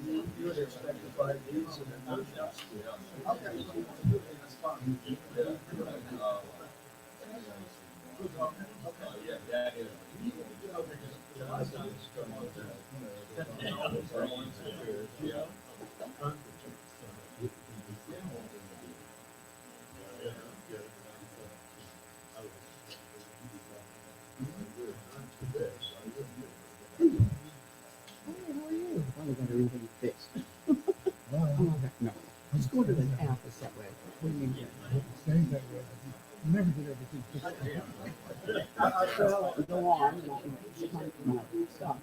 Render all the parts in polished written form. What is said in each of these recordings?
You would expect to find these in the notes. Okay. That's fine. Probably got everything fixed. No. Let's go to the office that way. What do you mean? Stays that way. You never get everything fixed. Well, go on, and I can come to my stuff.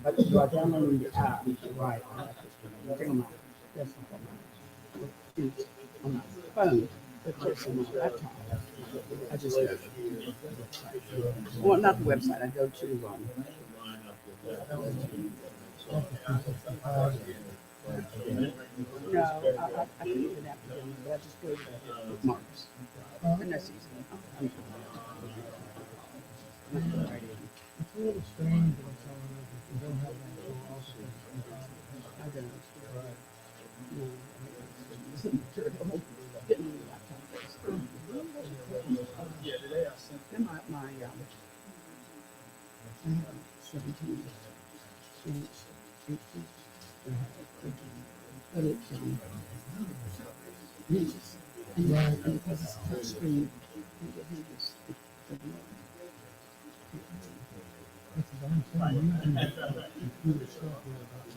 But you are downloading the app, right? I have to bring on my desktop on my phone, but just on my laptop. I just go to the website. Well, not the website. I go to no, I can do an app again, but I just go to the bookmarks. And that's easy. It's a little strange when someone if you don't have that also. I don't. No, it's terrible. Getting a new laptop fixed. Then my 17 inch, 18. But it reaches. And because it's a touch screen, you get hinges. That's what I'm saying. You can computer software about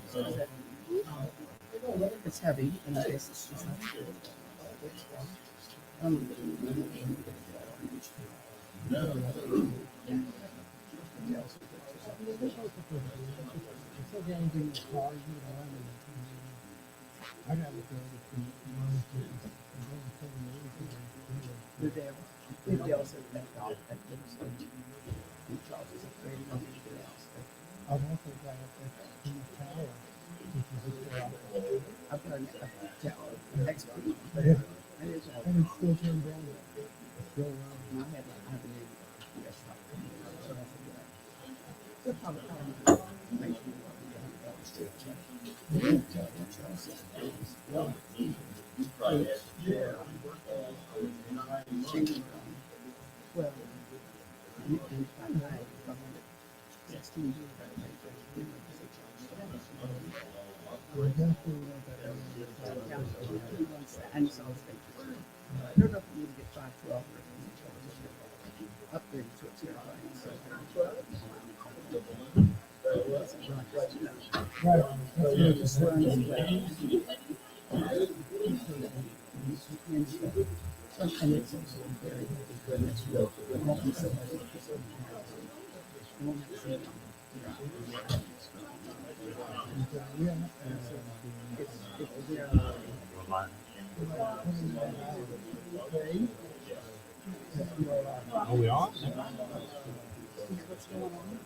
the it's heavy, and I guess it's just it's like anything in the car, you know, I got to go to they also that dog that lives in Charles is afraid of anything else. I've also got a tower, which is a tower. I've got a tower, expert. And it's still turned down. Still around. And I have a new desktop. So that's a good idea. They'll probably make sure well, and if I had 16 years, and so I don't know if you need to get 512 or upgrade to a terabyte. So Right. it just runs and it's also very good. And it's real. It won't be so much. It won't be so much. Are we on? What's going on?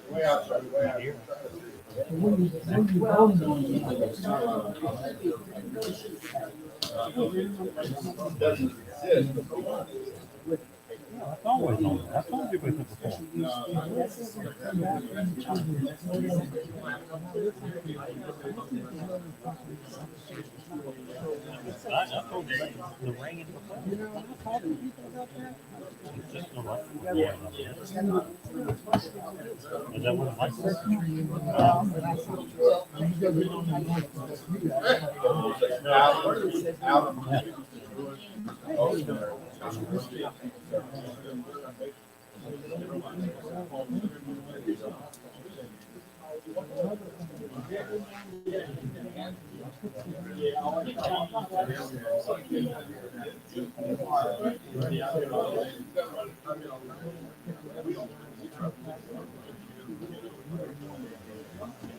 Way outside, way out here. Doesn't exist. That's always on. That's always been before. I told you the ringing before. You know, I'm talking to people about that. It's just no luck. Yeah. Is that what it's like?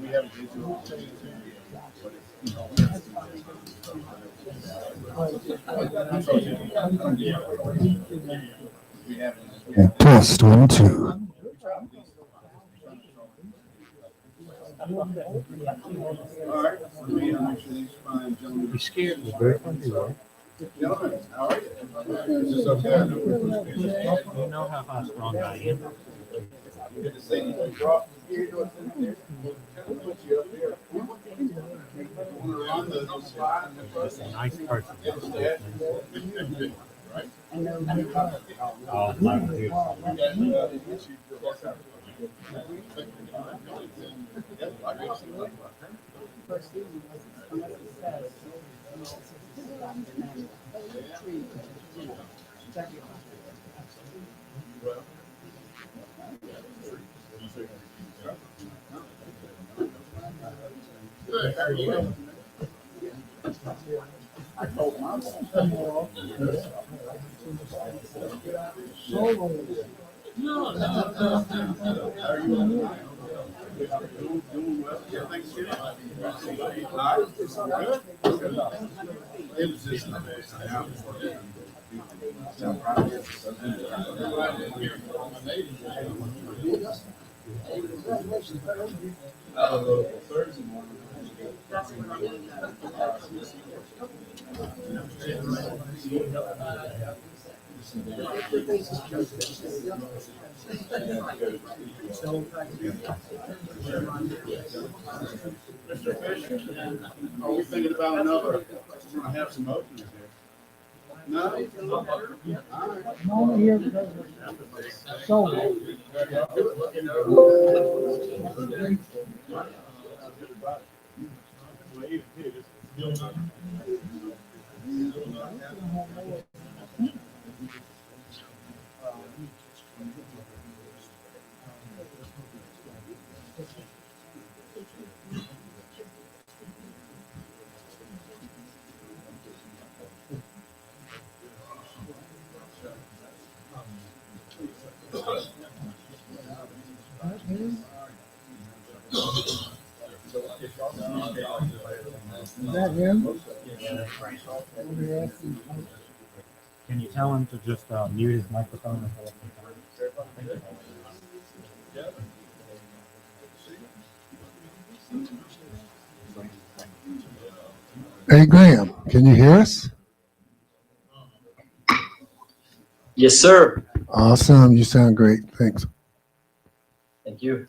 We have digital. Test 1, 2. Alright, let me introduce my gentleman. You scared me, very funny, right? Gentlemen, how are you? Is this okay? You know how strong I am. Good to see you. Drop here, do what's in there. We'll put you up here. Wanna run the slide in the front? Just a nice person. Right? Oh, my dude. Good, how are you? I told mom. How are you? Doing well. Yeah, Thanksgiving. Hi. Good. It was just Thursday morning. Mr. Fisher, are we thinking about another? We're gonna have some openings here. No? All right. I'm only here because of solo. Is that him? Can you tell him to just mute his microphone until it's Hey, Graham, can you hear us? Yes, sir. Awesome. You sound great. Thanks. Thank you.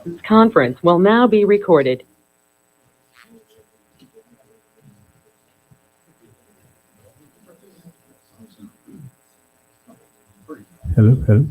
This conference will now be recorded. Hello, hello.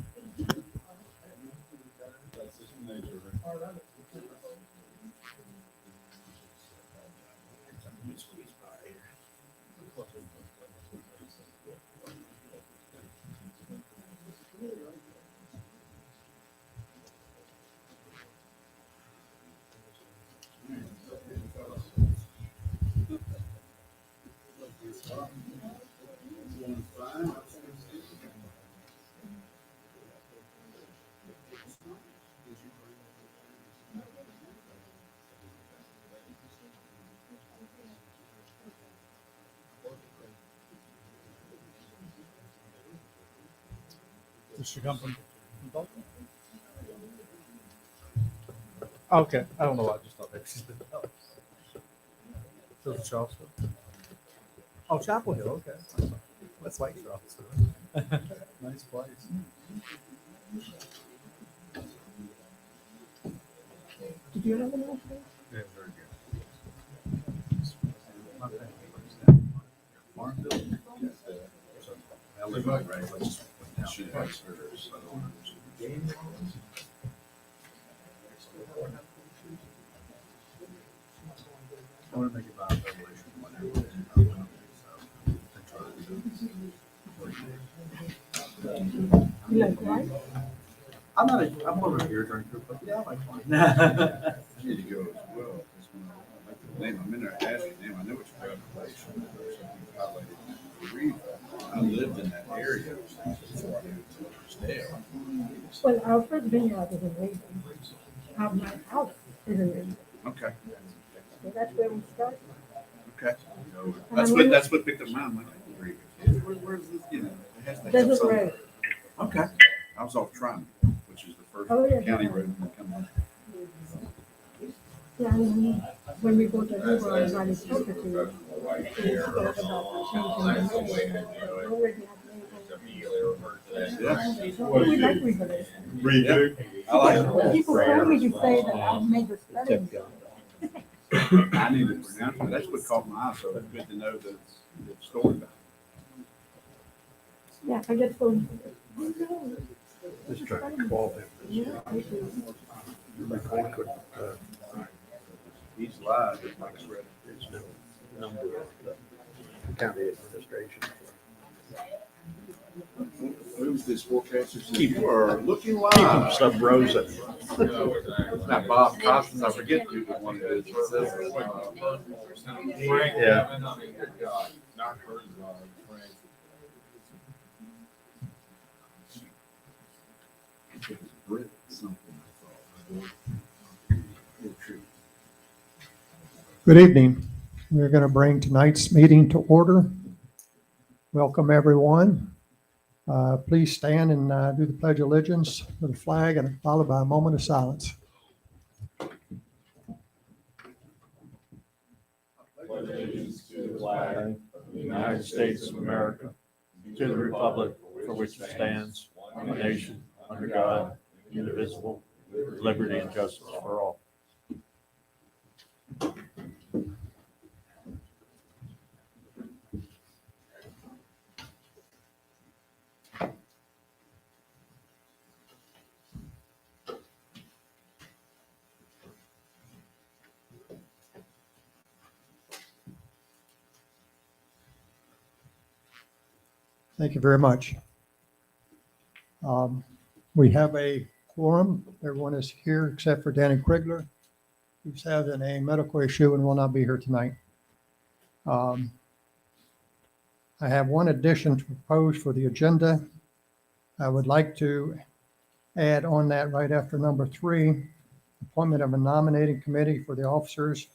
Does she come from Dalton? Okay, I don't know why I just thought maybe she's been developed. So it's Charleston. Oh, Chapel Hill, okay. That's like Charleston. Nice place. Did you have an offer? Yeah, very good. My family lives down Farmville. So I live right, let's shoot hers. I want to make it about revolution. You like wine? I'm more of a beer drinker, but yeah, I like wine. I need to go as well. I'm in there asking them, I know it's revelation. I lived in that area before I moved to Rosedale. Well, our first vineyard is in Reagan. My house is in Reagan. Okay, So that's where we started. okay. That's what picked up my mind. Where's this, you know, it has to have Desert some- Road. Okay. I was off Triumph, which is the first Oh, yeah. county road that comes in. Yeah, and when we go to Hoover, everybody spoke to you. They spoke about changing the name. But already Yeah. so we like revelation. Yeah. I like it. People told me to say that I made the spelling. I need to pronounce it. That's what caught my eye, so it's good to know the story about it. Yeah, I get so. Just trying to call him. Yeah, I do. He's live, it's like read. There's no number of the county administration. Who's this forecaster? You are looking Keep them live. sub rosa. It's not Bob Costas, I forget who the one is. Yeah. Brit something, I thought. Good evening. We're going to bring tonight's meeting to order. Welcome, everyone. Please stand and do the Pledge of Allegiance with a flag and followed by a moment of silence. Allegiance to the flag of the United States of America, to the republic for which it stands, one nation, under God, indivisible, with liberty and justice for all. Thank you very much. We have a quorum. Everyone is here except for Danny Krigler, who's having a medical issue and will not be here tonight. I have one addition to propose for the agenda. I would like to add on that right after number 3, appointment of a nominating committee for the officers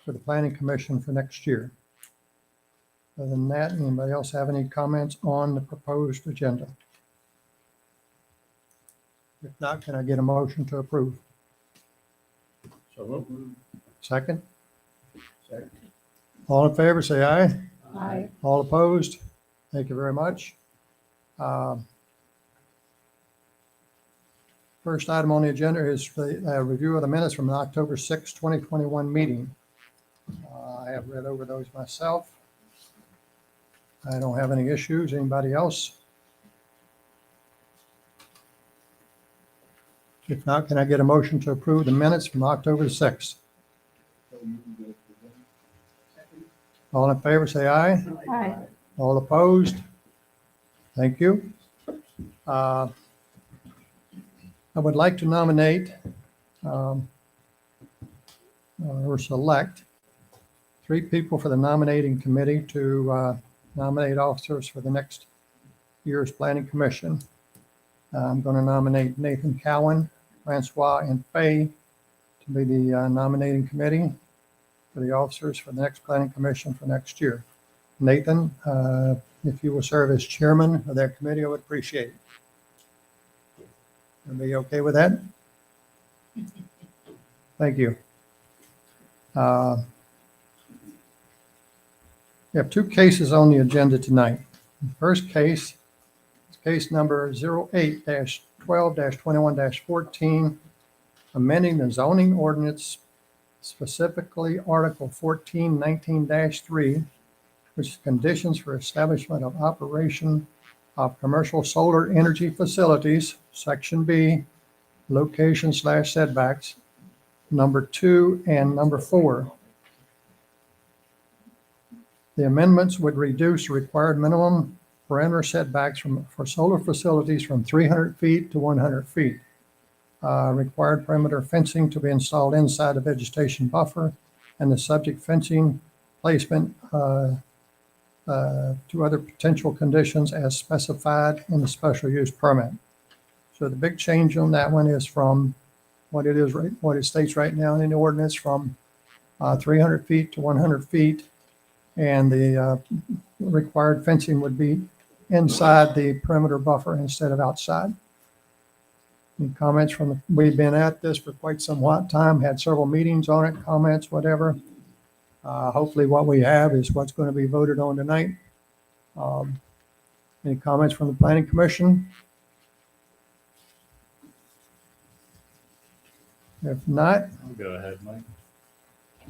for the Planning Commission for next year. Other than that, anybody else have any comments on the proposed agenda? If not, can I get a motion to approve? So moved. Second? Second. All in favor, say aye. Aye. All opposed? Thank you very much. First item on the agenda is the review of the minutes from the October 6, 2021 meeting. I have read over those myself. I don't have any issues. Anybody else? If not, can I get a motion to approve the minutes from October 6th? All in favor, say aye. Aye. All opposed? Thank you. I would like to nominate or select 3 people for the nominating committee to nominate officers for the next year's Planning Commission. I'm going to nominate Nathan Cowan, Francois, and Fay to be the nominating committee for the officers for the next Planning Commission for next year. Nathan, if you will serve as chairman of that committee, I would appreciate it. Everybody okay with that? Thank you. We have two cases on the agenda tonight. The first case is case number 08-12-21-14, amending the zoning ordinance, specifically Article 1419-3, which is conditions for establishment of operation of commercial solar energy facilities, Section B, location/setbacks, number 2 and number 4. The amendments would reduce required minimum perimeter setbacks for solar facilities from 300 feet to 100 feet. Required perimeter fencing to be installed inside the vegetation buffer, and the subject fencing placement to other potential conditions as specified in the special use permit. So the big change on that one is from what it states right now in the ordinance, from 300 feet to 100 feet, and the required fencing would be inside the perimeter buffer instead of outside. Any comments from we've been at this for quite some time, had several meetings on it, comments, whatever. Hopefully what we have is what's going to be voted on tonight. Any comments from the Planning Commission? If not, I'll go ahead, Mike.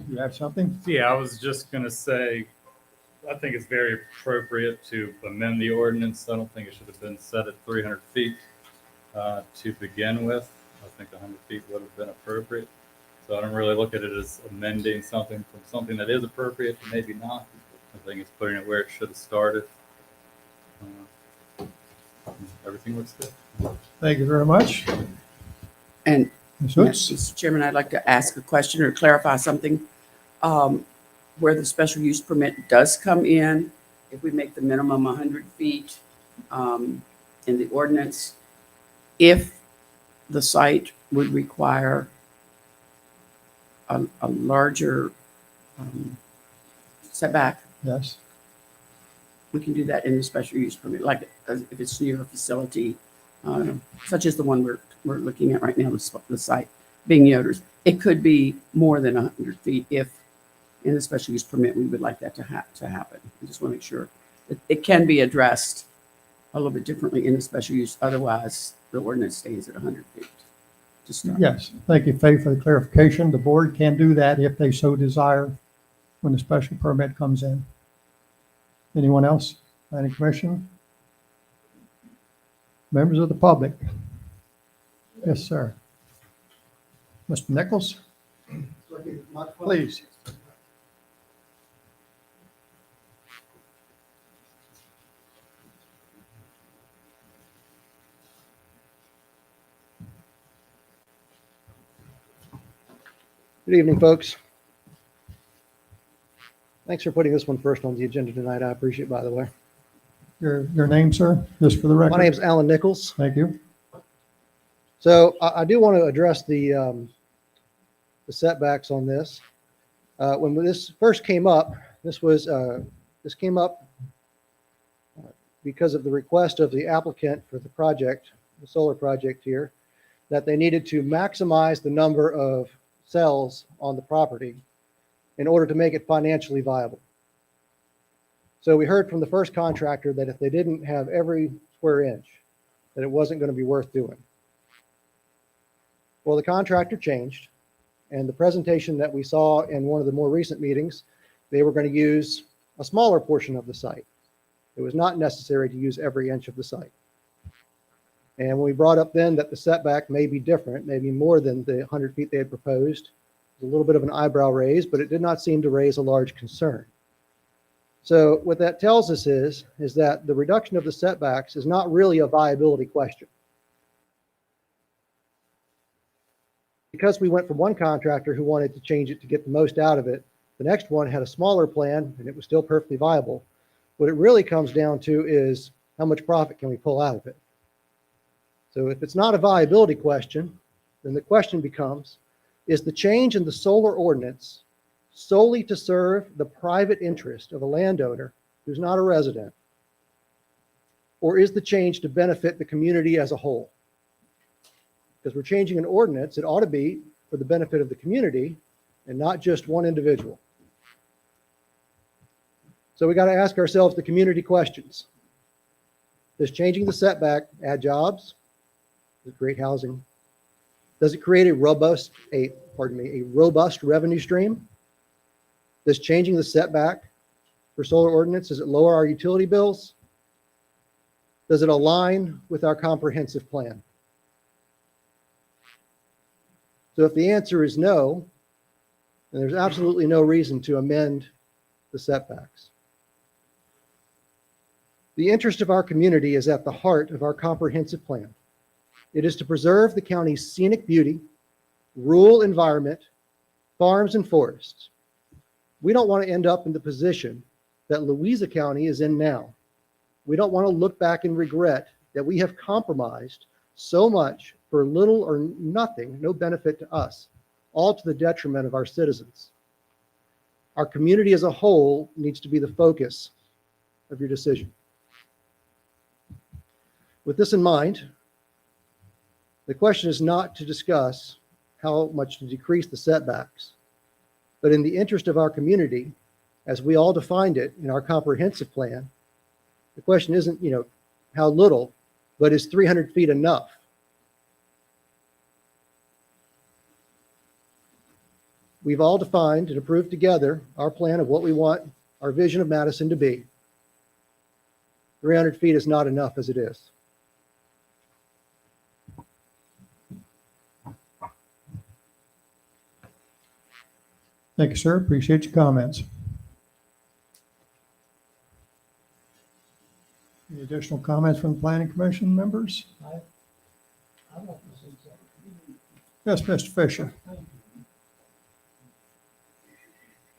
you have something? Yeah, I was just gonna say, I think it's very appropriate to amend the ordinance. I don't think it should have been set at 300 feet to begin with. I think 100 feet would have been appropriate. So I don't really look at it as amending something from something that is appropriate to maybe not. I think it's putting it where it should have started. Everything looks good. Thank you very much. And Ms. yes, Hoots? Mr. Chairman, I'd like to ask a question or clarify something. Where the special use permit does come in, if we make the minimum 100 feet in the ordinance, if the site would require a larger setback, Yes. we can do that in the special use permit, like if it's near a facility, such as the one we're looking at right now, the site being Yoder's. It could be more than 100 feet if in the special use permit we would like that to happen. I just want to make sure that it can be addressed a little bit differently in the special use. Otherwise, the ordinance stays at 100 feet to start. Yes. Thank you, Faye, for the clarification. The board can do that if they so desire when the special permit comes in. Anyone else? Planning Commission? Members of the public? Yes, sir. Mr. Nichols? Please. Good evening, folks. Thanks for putting this one first on the agenda tonight. I appreciate it, by the way. Your name, sir, just for the record. My name's Alan Nichols. Thank you. So I do want to address the setbacks on this. When this first came up, this came up because of the request of the applicant for the project, the solar project here, that they needed to maximize the number of cells on the property in order to make it financially viable. So we heard from the first contractor that if they didn't have every square inch, that it wasn't going to be worth doing. Well, the contractor changed, and the presentation that we saw in one of the more recent meetings, they were going to use a smaller portion of the site. It was not necessary to use every inch of the site. And when we brought up then that the setback may be different, maybe more than the 100 feet they had proposed, it was a little bit of an eyebrow raise, but it did not seem to raise a large concern. So what that tells us is that the reduction of the setbacks is not really a viability question. Because we went from one contractor who wanted to change it to get the most out of it, the next one had a smaller plan and it was still perfectly viable. What it really comes down to is how much profit can we pull out of it? So if it's not a viability question, then the question becomes, is the change in the solar ordinance solely to serve the private interest of a landowner who's not a resident? Or is the change to benefit the community as a whole? Because we're changing an ordinance, it ought to be for the benefit of the community and not just one individual. So we got to ask ourselves the community questions. Does changing the setback add jobs? Does it create housing? Does it create a robust revenue stream? Does changing the setback for solar ordinance, does it lower our utility bills? Does it align with our comprehensive plan? So if the answer is no, then there's absolutely no reason to amend the setbacks. The interest of our community is at the heart of our comprehensive plan. It is to preserve the county's scenic beauty, rural environment, farms and forests. We don't want to end up in the position that Louisa County is in now. We don't want to look back and regret that we have compromised so much for little or nothing, no benefit to us, all to the detriment of our citizens. Our community as a whole needs to be the focus of your decision. With this in mind, the question is not to discuss how much to decrease the setbacks, but in the interest of our community, as we all defined it in our comprehensive plan, the question isn't, how little, but is 300 feet enough? We've all defined and approved together our plan of what we want our vision of Madison to be. 300 feet is not enough as it is. Thank you, sir. Appreciate your comments. Any additional comments from the Planning Commission members? I want to say something. Yes, Mr. Fisher.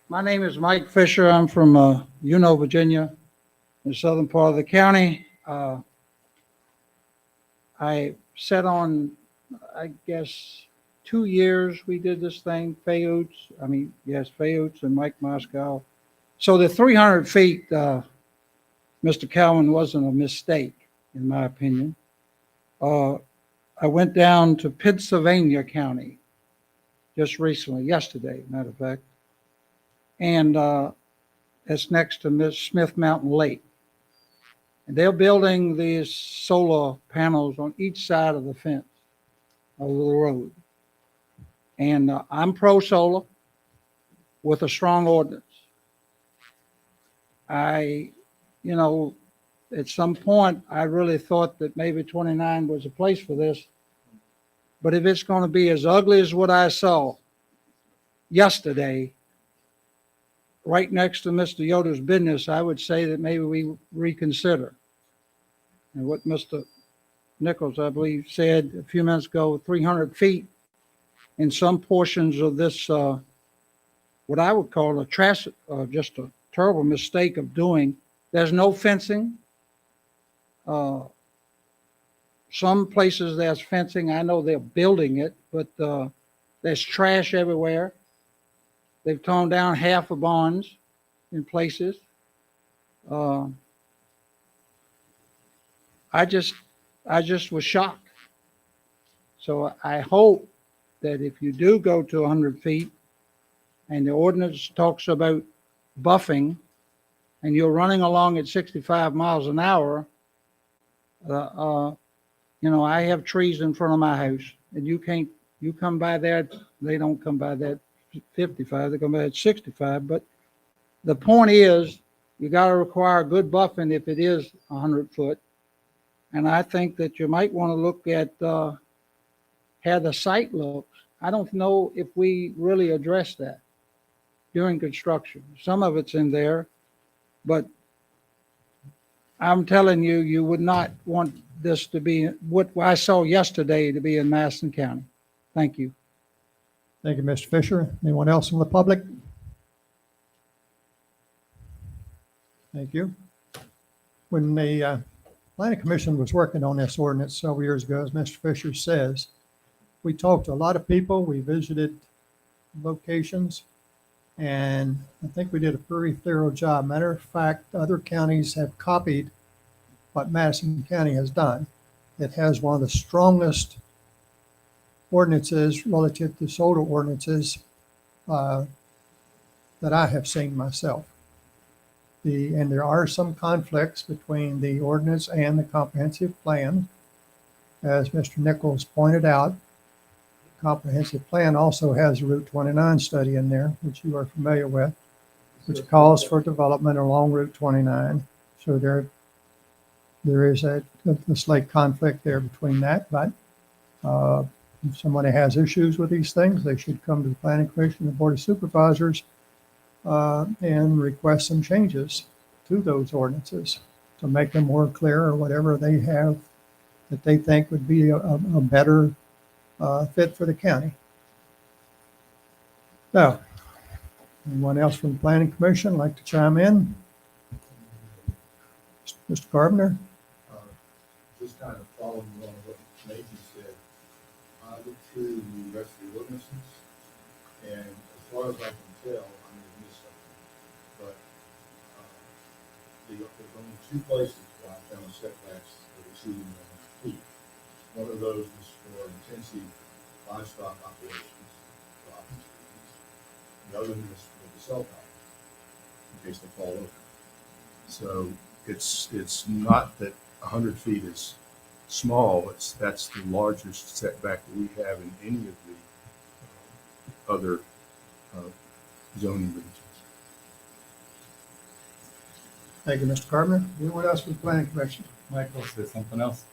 My name is Mike Fisher. I'm from Virginia, in the southern part of the county. I sat on, I guess, 2 years we did this thing, Fayouts and Mike Moscow. So the 300 feet, Mr. Cowan, wasn't a mistake, in my opinion. I went down to Pennsylvania County just recently, yesterday, matter of fact. And it's next to Smith Mountain Lake. And they're building these solar panels on each side of the fence of the road. And I'm pro-solar with a strong ordinance. At some point, I really thought that maybe 29 was a place for this. But if it's going to be as ugly as what I saw yesterday, right next to Mr. Yoder's business, I would say that maybe we reconsider. And what Mr. Nichols, I believe, said a few minutes ago, 300 feet in some portions of this, what I would call just a terrible mistake of doing. There's no fencing. Some places there's fencing. I know they're building it, but there's trash everywhere. They've torn down half of barns in places. I just was shocked. So I hope that if you do go to 100 feet and the ordinance talks about buffing and you're running along at 65 miles an hour, I have trees in front of my house and you come by there, they don't come by that 55, they come by at 65. But the point is, you got to require good buffing if it is 100 foot. And I think that you might want to look at how the site looks. I don't know if we really address that during construction. Some of it's in there, but I'm telling you, you would not want this to be what I saw yesterday to be in Madison County. Thank you. Thank you, Mr. Fisher. Anyone else from the public? Thank you. When the Planning Commission was working on this ordinance several years ago, as Mr. Fisher says, we talked to a lot of people. We visited locations, and I think we did a pretty thorough job. Matter of fact, other counties have copied what Madison County has done. It has one of the strongest ordinances relative to solar ordinances that I have seen myself. And there are some conflicts between the ordinance and the comprehensive plan. As Mr. Nichols pointed out, the comprehensive plan also has a Route 29 study in there, which you are familiar with, which calls for development along Route 29. So there is a slight conflict there between that, but if somebody has issues with these things, they should come to the Planning Commission, the Board of Supervisors, and request some changes to those ordinances to make them more clear, or whatever they have that they think would be a better fit for the county. So, anyone else from the Planning Commission like to chime in? Mr. Carpenter? Just kind of following along what Nathan said, I looked through the rest of the ordinances, and as far as I can tell, I may have missed something, but there's only two places where I found setbacks that exceeding 100 feet. One of those was for intensive livestock operations, the other one was for the cell tower, in case they fall over. So it's not that 100 feet is small, that's the largest setback that we have in any of the other zoning regions. Thank you, Mr. Carpenter. Anyone else from the Planning Commission? Michael said something else.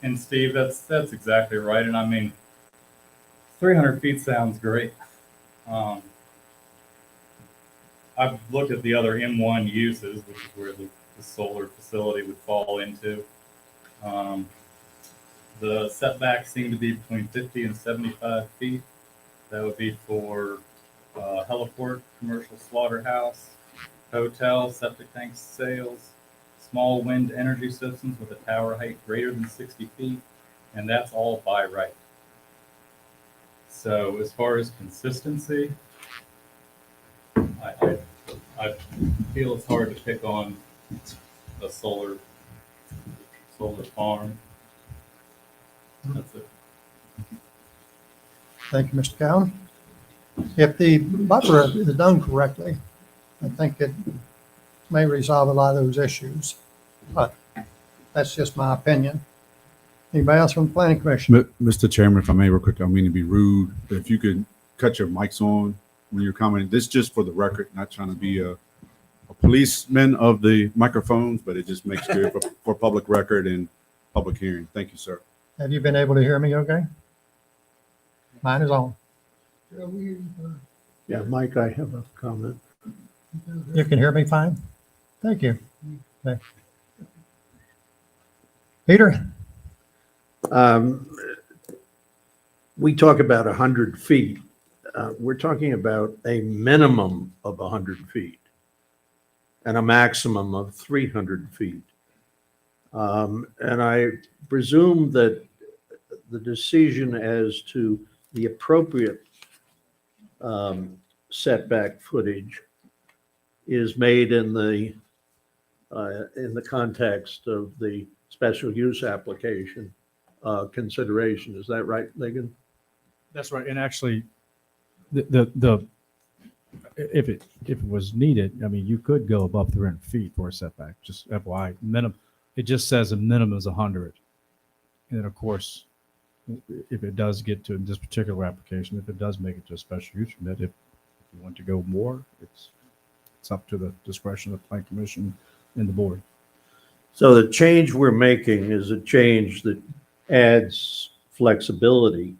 And Steve, that's exactly right. And I mean, 300 feet sounds great. I've looked at the other M1 uses, which is where the solar facility would fall into. The setbacks seem to be between 50 and 75 feet. That would be for heliport, commercial slaughterhouse, hotel, septic tank sales, small wind energy systems with a tower height greater than 60 feet, and that's all by right. So as far as consistency, I feel it's hard to pick on a solar farm. That's it. Thank you, Mr. Cowan. If the buffer is done correctly, I think it may resolve a lot of those issues, but that's just my opinion. Anybody else from the Planning Commission? Mr. Chairman, if I may real quick, I don't mean to be rude, but if you could cut your mics on when you're commenting. This is just for the record, not trying to be a policeman of the microphones, but it just makes good for public record and public hearing. Thank you, sir. Have you been able to hear me okay? Mine is on. Yeah, Mike, I have a comment. You can hear me fine? Thank you. Okay. Peter? We talk about 100 feet. We're talking about a minimum of 100 feet and a maximum of 300 feet. And I presume that the decision as to the appropriate setback footage is made in the context of the special use application consideration. Is that right, Megan? That's right. And actually, if it was needed, I mean, you could go above 300 feet for a setback. Just FYI, minimum. It just says a minimum is 100. And then, of course, if it does get to this particular application, if it does make it to a special use permit, if you want to go more, it's up to the discretion of the Planning Commission and the board. So the change we're making is a change that adds flexibility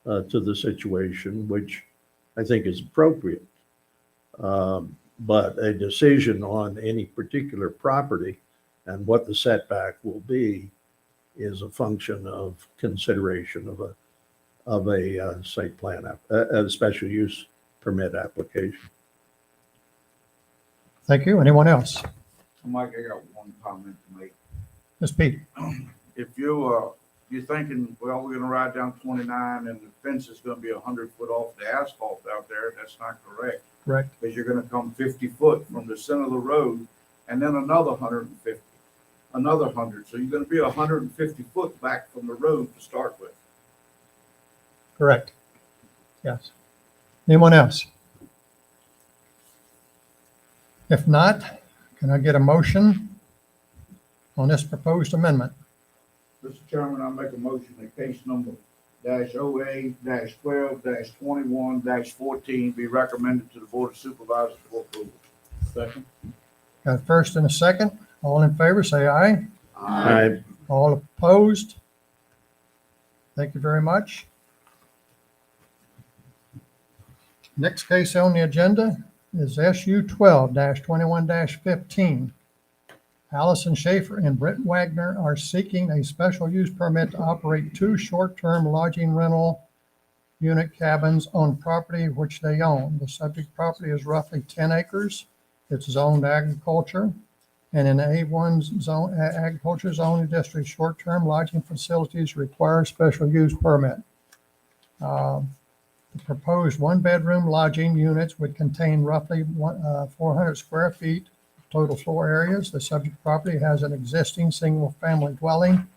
to the situation, which I think is appropriate. But a decision on any particular property and what the setback will be is a function of consideration of a site plan, a special use permit application. Thank you. Anyone else? Mike, I got one comment to make. Ms. Pete? If you're thinking, well, we're gonna ride down 29 and the fence is gonna be 100 foot off the asphalt out there, that's not correct. Correct. Because you're gonna come 50 foot from the center of the road and then another 150, another 100. So you're gonna be 150 foot back from the road to start with. Correct. Yes. Anyone else? If not, can I get a motion on this proposed amendment? Mr. Chairman, I make a motion that case number -08-12-21-14 be recommended to the Board of Supervisors for approval. Second. Got a first and a second. All in favor, say aye. Aye. All opposed? Thank you very much. Next case on the agenda is SU 12-21-15. Allison Schaefer and Brent Wagner are seeking a special use permit to operate 2 short-term lodging rental unit cabins on property which they own. The subject property is roughly 10 acres. It's zoned agriculture, and in A1 zone, agriculture zoning district, short-term lodging facilities require special use permit. The proposed 1-bedroom lodging units would contain roughly 400 square feet total floor areas. The subject property has an existing single-family dwelling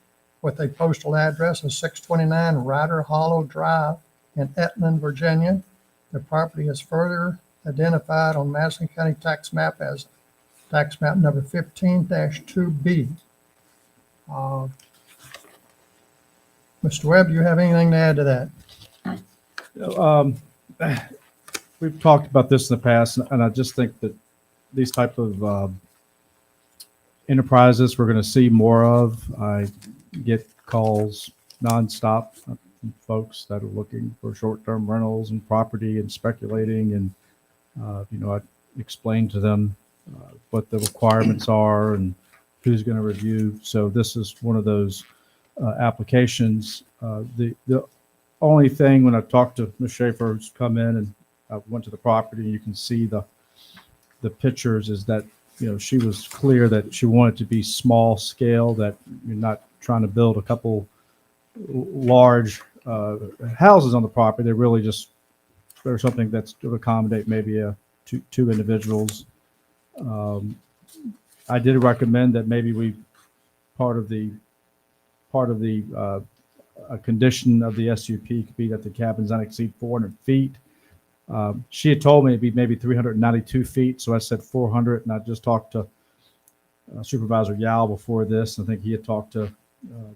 with a postal address of 629 Ryder Hollow Drive in Etland, Virginia. The property is further identified on Madison County tax map as tax map number 15-2B. Mr. Webb, do you have anything to add to that? We've talked about this in the past, and I just think that these type of enterprises we're going to see more of. I get calls nonstop from folks that are looking for short-term rentals and property and speculating, and I explain to them what the requirements are and who's going to review. So this is one of those applications. The only thing, when I talked to Ms. Schaefer, who's come in and I went to the property, you can see the pictures, is that she was clear that she wanted to be small scale, that you're not trying to build a couple large houses on the property. They're really just, there's something that's to accommodate maybe two individuals. I did recommend that maybe part of the a condition of the SUP could be that the cabins not exceed 400 feet. She had told me it'd be maybe 392 feet, so I said 400, and I just talked to Supervisor Yao before this. I think he had talked to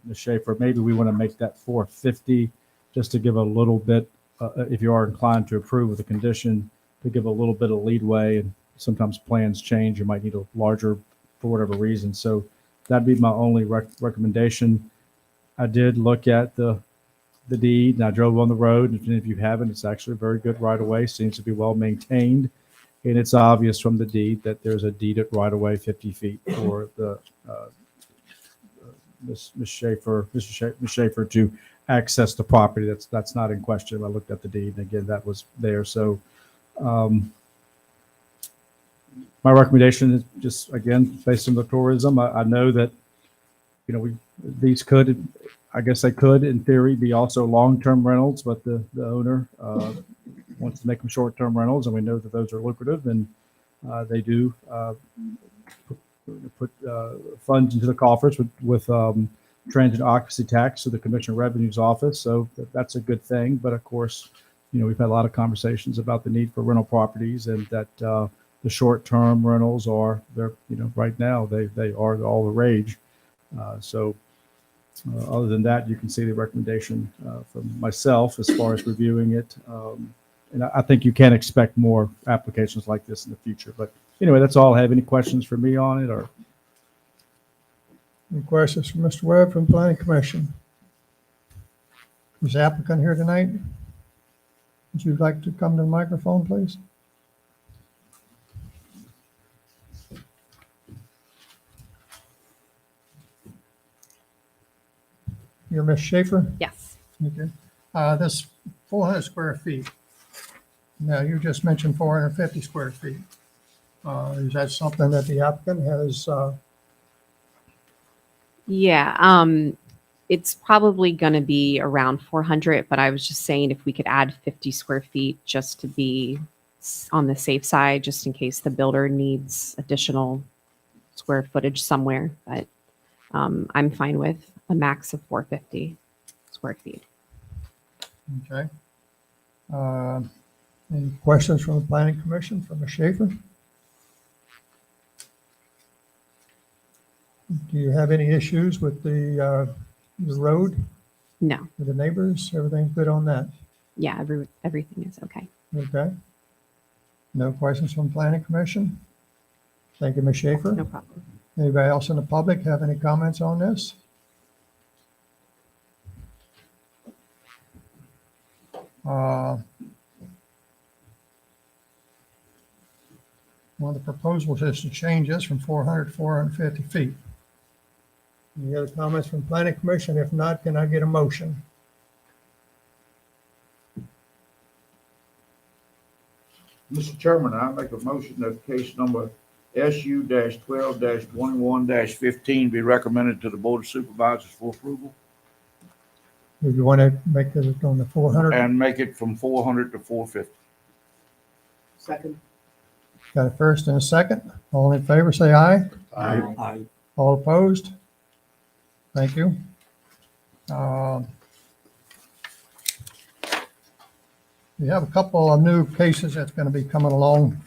Ms. Schaefer. Maybe we want to make that 450, just to give a little bit, if you are inclined to approve with a condition, to give a little bit of leadway. And sometimes plans change. You might need a larger for whatever reason. So that'd be my only recommendation. I did look at the deed, and I drove on the road. And if you haven't, it's actually a very good right of way. Seems to be well maintained, and it's obvious from the deed that there's a deeded right of way 50 feet for the Ms. Schaefer to access the property. That's not in question. I looked at the deed, and again, that was there. So my recommendation is just, again, based on the tourism. I know that these could, I guess they could, in theory, be also long-term rentals, but the owner wants to make them short-term rentals, and we know that those are lucrative, and they do put funds into the coffers with transient occupancy tax to the Commissioner of Revenue's office. So that's a good thing. But of course, we've had a lot of conversations about the need for rental properties, and that the short-term rentals are, right now they are all the rage. Other than that, you can see the recommendation from myself as far as reviewing it. And I think you can expect more applications like this in the future. But anyway, that's all I have. Any questions for me on it? Or Any questions from Mr. Webb from Planning Commission? Is the applicant here tonight? Would you like to come to the microphone, please? You're Ms. Schaefer? Yes. Okay. This 400 square feet. Now, you just mentioned 450 square feet. Is that something that the applicant has? Yeah, it's probably going to be around 400, but I was just saying if we could add 50 square feet just to be on the safe side, just in case the builder needs additional square footage somewhere. But I'm fine with a max of 450 square feet. Okay. Any questions from the planning commission, from Ms. Schaefer? Do you have any issues with the road, No. with the neighbors? Everything good on that? Yeah, everything is okay. Okay. No questions from planning commission? Thank you, Ms. Schaefer. No problem. Anybody else in the public have any comments on this? One of the proposals is to change this from 400 to 450 feet. Any other comments from planning commission? If not, can I get a motion? Mr. Chairman, I make a motion that case number SU-12-21-15 be recommended to the Board of Supervisors for approval Do you want to make it on the 400? and make it from 400 to 450. Second. Got a first and a second. All in favor, say aye. Aye. All opposed? Thank you. We have a couple of new cases that's going to be coming along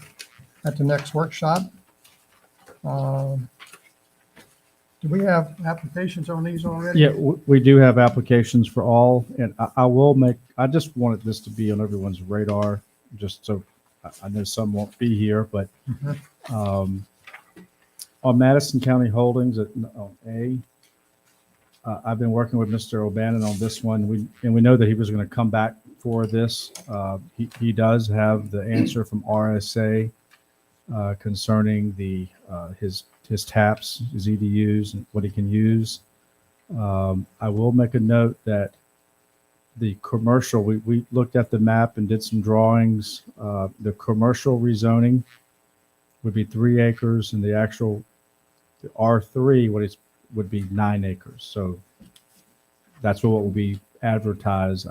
at the next workshop. Do we have applications on these already? Yeah, we do have applications for all, and I just wanted this to be on everyone's radar, just so I know some won't be here, but on Madison County Holdings on A, I've been working with Mr. O'Bannon on this one. We know that he was going to come back for this. He does have the answer from RSA concerning his taps, his EDUs, and what he can use. I will make a note that the commercial, we looked at the map and did some drawings. The commercial rezoning would be 3 acres, and the R3 would be 9 acres. So that's what will be advertised.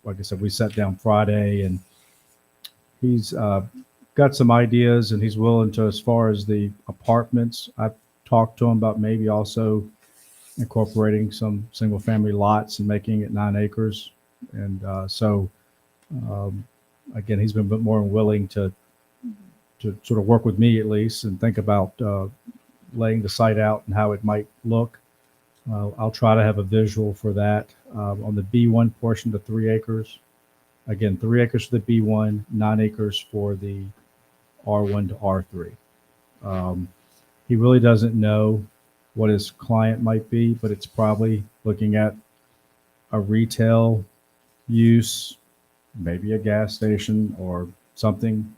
Like I said, we sat down Friday, and he's got some ideas, and he's willing to, as far as the apartments, I've talked to him about maybe also incorporating some single family lots and making it 9 acres. And again, he's been a bit more willing to sort of work with me at least and think about laying the site out and how it might look. I'll try to have a visual for that. On the B1 portion, the 3 acres. Again, 3 acres for the B1, 9 acres for the R1 to R3. He really doesn't know what his client might be, but it's probably looking at a retail use, maybe a gas station or something.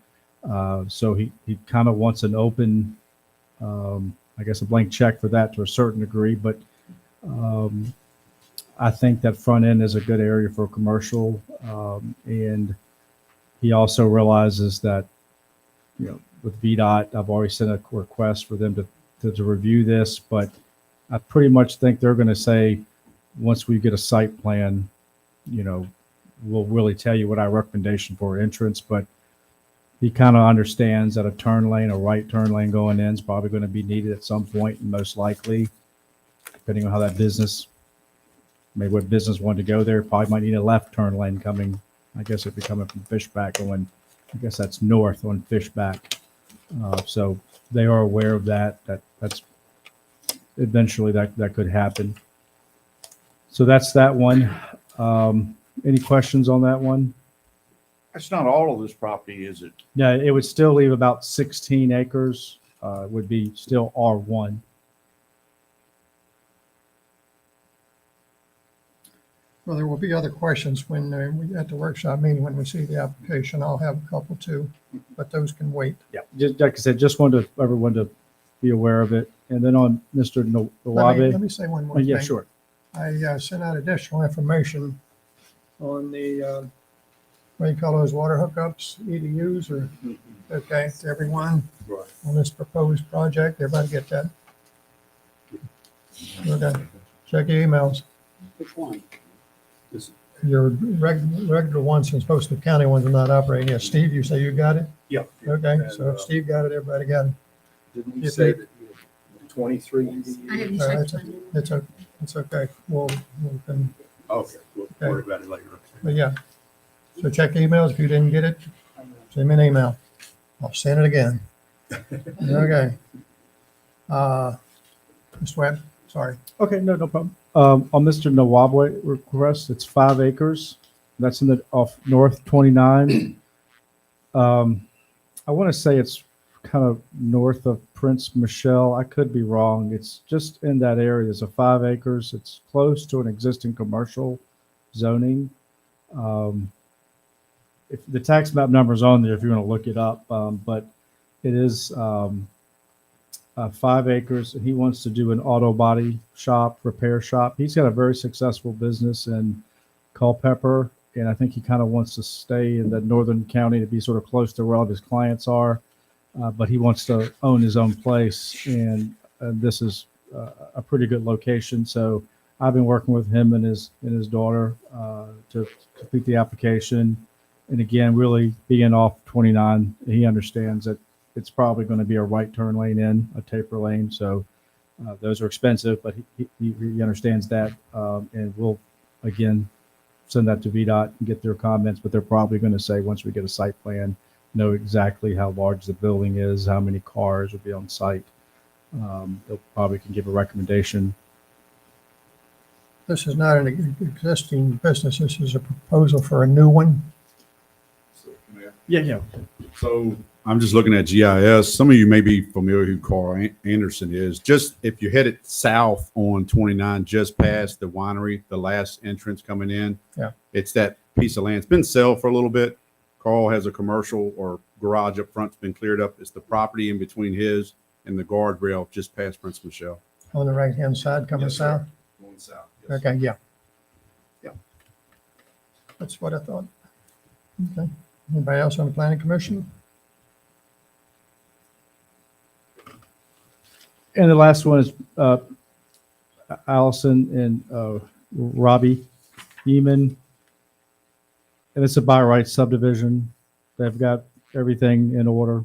So he kind of wants an open, I guess, a blank check for that to a certain degree. But I think that front end is a good area for commercial. And he also realizes that, with VDOT, I've already sent a request for them to review this, but I pretty much think they're going to say, once we get a site plan, we'll really tell you what our recommendation for entrance. But he kind of understands that a turn lane, a right turn lane going in is probably going to be needed at some point, and most likely, depending on how that business, maybe what business wanted to go there, probably might need a left turn lane coming. I guess if you're coming from Fishback going, I guess that's north on Fishback. So they are aware of that. That's eventually that could happen. So that's that one. Any questions on that one? That's not all of this property, is it? Yeah, it would still leave about 16 acres. Would be still R1. Well, there will be other questions when we at the workshop meeting, when we see the application. I'll have a couple too, but those can wait. Yeah, just like I said, just wanted everyone to be aware of it. And then on Mr. Nawabe. Let me say one more thing. Yeah, sure. I sent out additional information on the, what do you call those, water hookups, EDUs, or, okay, to everyone on this proposed project. Everybody get that? Okay, check your emails. Which one? Your regular ones, and supposed to be county ones are not operating yet. Steve, you say you got it? Yeah. Okay, so if Steve got it, everybody got it. Didn't we say that 23? I have you All right, checked. it's okay. We'll can, Okay, we'll worry about it later. But yeah, so check emails. If you didn't get it, send me an email. I'll send it again. Okay. Mr. Webb, sorry. Okay, no problem. On Mr. Nawabwe request, it's 5 acres. That's in the off North 29. I want to say it's kind of north of Prince Michelle. I could be wrong. It's just in that area. It's a 5 acres. It's close to an existing commercial zoning. If the tax map number is on there, if you want to look it up, but it is 5 acres. He wants to do an auto body shop, repair shop. He's got a very successful business in Culpeper, and I think he kind of wants to stay in the northern county to be sort of close to where all his clients are. But he wants to own his own place, and this is a pretty good location. So I've been working with him and his daughter to complete the application. And again, really being off 29, he understands that it's probably going to be a right turn lane in, a taper lane. So those are expensive, but he understands that. And we'll, again, send that to VDOT and get their comments, but they're probably going to say, once we get a site plan, know exactly how large the building is, how many cars will be on site. They'll probably can give a recommendation. This is not an existing business. This is a proposal for a new one. Yeah. So I'm just looking at GIS. Some of you may be familiar who Carl Anderson is. Just if you're headed south on 29, just past the winery, the last entrance coming in, Yeah. it's that piece of land. It's been sold for a little bit. Carl has a commercial or garage up front. It's been cleared up. It's the property in between his and the guardrail just past Prince Michelle. On the right-hand side coming Yes, sir. south? Going south. Yes. Okay, yeah. Yeah. That's what I thought. Okay. Anybody else on the planning commission? And the last one is Allison and Robbie Eamon. And it's a by right subdivision. They've got everything in order.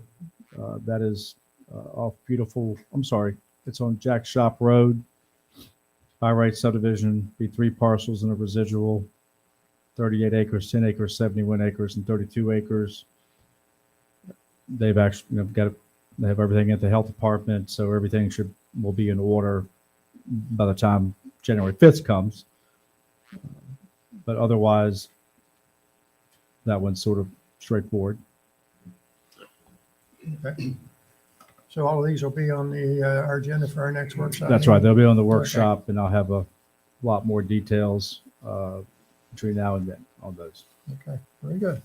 That is off beautiful, I'm sorry, it's on Jack Shop Road. By right subdivision, be 3 parcels and a residual, 38 acres, 10 acres, 71 acres, and 32 acres. They've actually they have everything at the health department, so everything will be in order by the time January 5th comes. But otherwise, that one's sort of straightforward. Okay. So all of these will be on our agenda for our next workshop? That's right. They'll be on the workshop, and I'll have a lot more details between now and then on those. Okay, very good.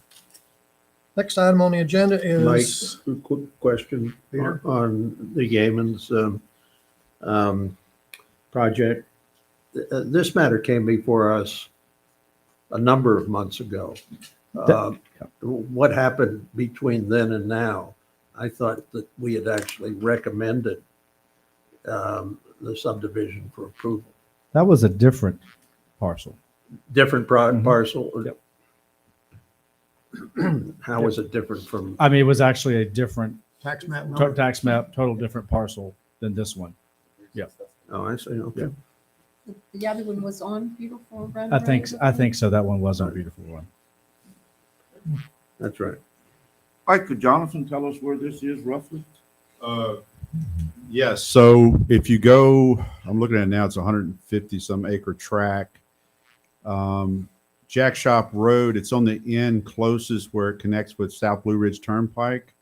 Next item on the agenda is. Mike, a quick question Peter? on the Yemen's project. This matter came before us a number of months ago. What happened between then and now? I thought that we had actually recommended the subdivision for approval. That was a different parcel. Different parcel? Yep. How was it different from? I mean, it was actually a different Tax map total different parcel than this one. Yeah. Oh, I see. Okay. The other one was on Beautiful Run. I think so. That one was a beautiful one. That's right. Mike, could Jonathan tell us where this is roughly? Yes. So if you go, I'm looking at it now, it's 150 some acre tract. Jack Shop Road, it's on the end closest where it connects with South Blue Ridge Turnpike.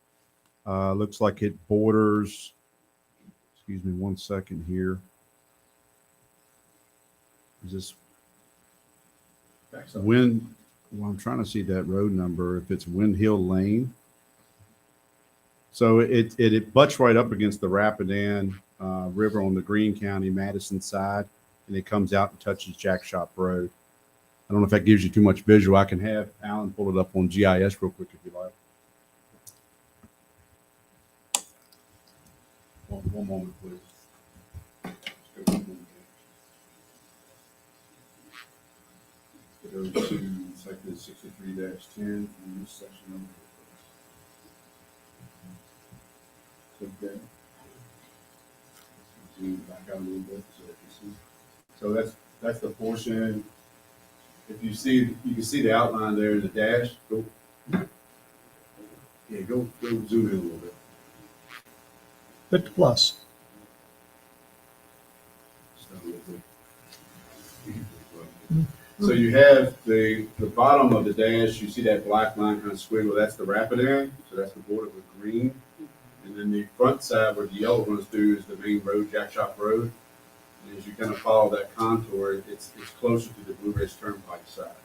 Looks like it borders, excuse me 1 second here. Is this Wind? Well, I'm trying to see that road number, if it's Wind Hill Lane. So it butts right up against the Rapidan River on the Greene County, Madison side, and it comes out and touches Jack Shop Road. I don't know if that gives you too much visual. I can have Alan pull it up on GIS real quick if you like. One moment, please. It goes to section 63-10 and this section number. Okay. Zoom back out a little bit so you can see. So that's the portion. If you see, you can see the outline there in the dash. Go. Yeah, go zoom in a little bit. Hit the plus. So you have the bottom of the dash, you see that black line kind of squiggle, that's the rapid end, so that's the border with green. And then the front side where the yellow runs through is the main road, Jack Shop Road. And as you kind of follow that contour, it's closer to the Blue Ridge Turnpike side.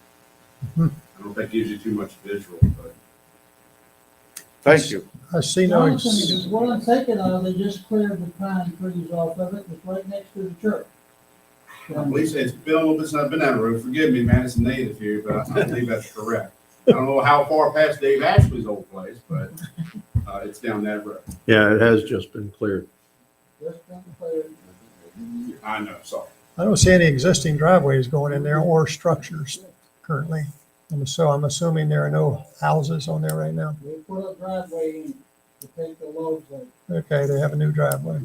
I don't think it gives you too much visual, but. Thank you. I see no, Jonathan, what I'm thinking of, they just cleared the pine trees off of it, it's right next to the church. I believe it's been a little bit since I've been down the road. Forgive me, man, it's a native here, but I believe that's correct. I don't know how far past Dave Ashley's old place, but it's down that road. Yeah, it has just been cleared. Just been cleared. I know, sorry. I don't see any existing driveways going in there or structures currently. So I'm assuming there are no houses on there right now. They put a driveway in to take the loads out. Okay, they have a new driveway.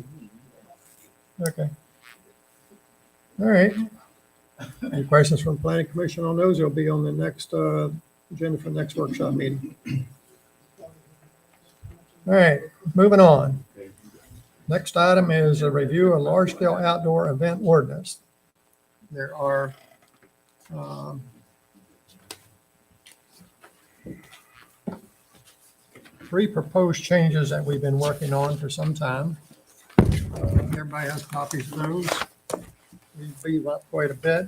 Okay. All right. Any questions from the planning commission on those? They'll be on the next agenda for the next workshop meeting. All right, moving on. Next item is a review of large-scale outdoor event ordinance. There are 3 proposed changes that we've been working on for some time. Everybody has copies of those. We beat up quite a bit.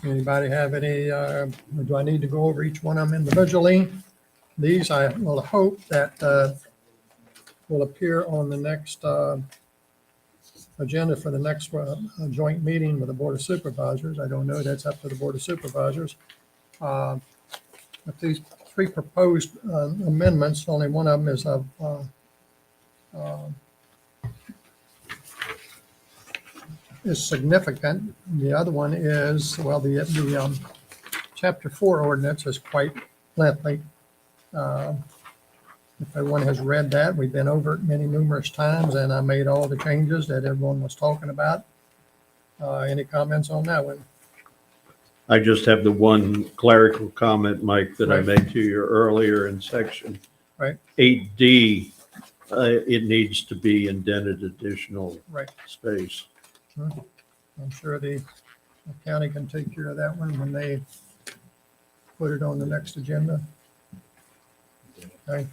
Anybody have any, or do I need to go over each one of them individually? These I will hope that will appear on the next agenda for the next joint meeting with the Board of Supervisors. I don't know, that's up to the Board of Supervisors. But these 3 proposed amendments, only one of them is significant. The other one is, well, the Chapter 4 ordinance is quite lengthy. If everyone has read that, we've been over it numerous times, and I made all the changes that everyone was talking about. Any comments on that one? I just have the one clerical comment, Mike, that I Right. made to you earlier in section Right. 8D. It needs to be indented additional Right. space. I'm sure the county can take care of that one when they put it on the next agenda. Okay.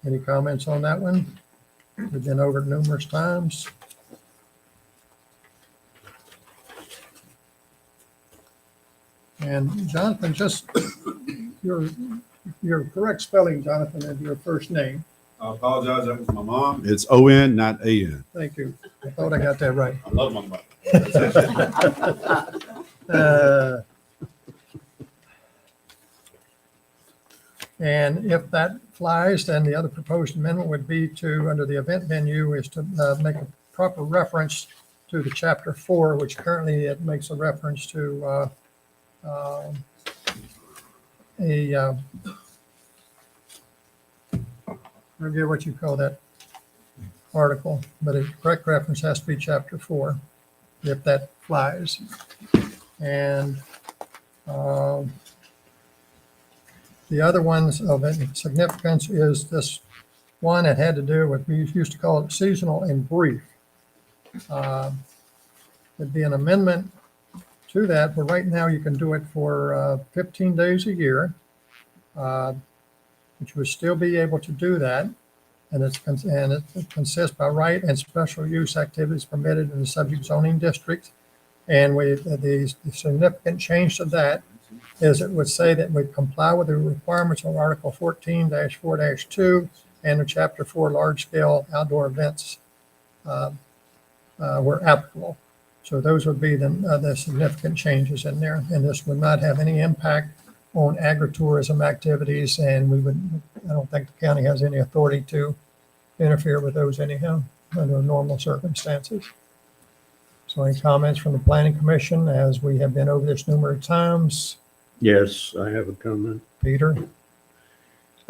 Any comments on that one? We've been over it numerous times. And Jonathan, just your correct spelling, Jonathan, of your first name. I apologize, that was my mom. It's O-N, not A-N. Thank you. I thought I got that right. I love my mother. And if that flies, then the other proposed amendment would be to, under the event venue, is to make a proper reference to the Chapter 4, which currently it makes a reference to I forget what you call that article, but a correct reference has to be Chapter 4, if that flies. And the other ones of significance is this one that had to do with, we used to call it seasonal and brief. It'd be an amendment to that, but right now you can do it for 15 days a year, which would still be able to do that. And it consists by right and special use activities permitted in the subject zoning district. And the significant change to that is it would say that we comply with the requirements of Article 14-4-2 and the Chapter 4 large-scale outdoor events were applicable. So those would be the significant changes in there. And this would not have any impact on agritourism activities, and I don't think the county has any authority to interfere with those anyhow under normal circumstances. So any comments from the Planning Commission, as we have been over this numerous times? Yes, I have a comment. Peter?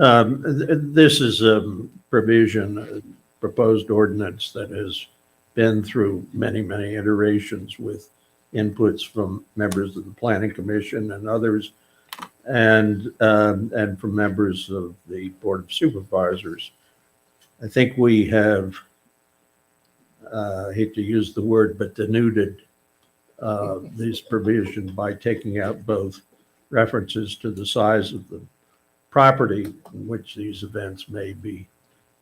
This is a provision, a proposed ordinance that has been through many, many iterations with inputs from members of the Planning Commission and others, and from members of the Board of Supervisors. I think we have, I hate to use the word, but denuded this provision by taking out both references to the size of the property in which these events may be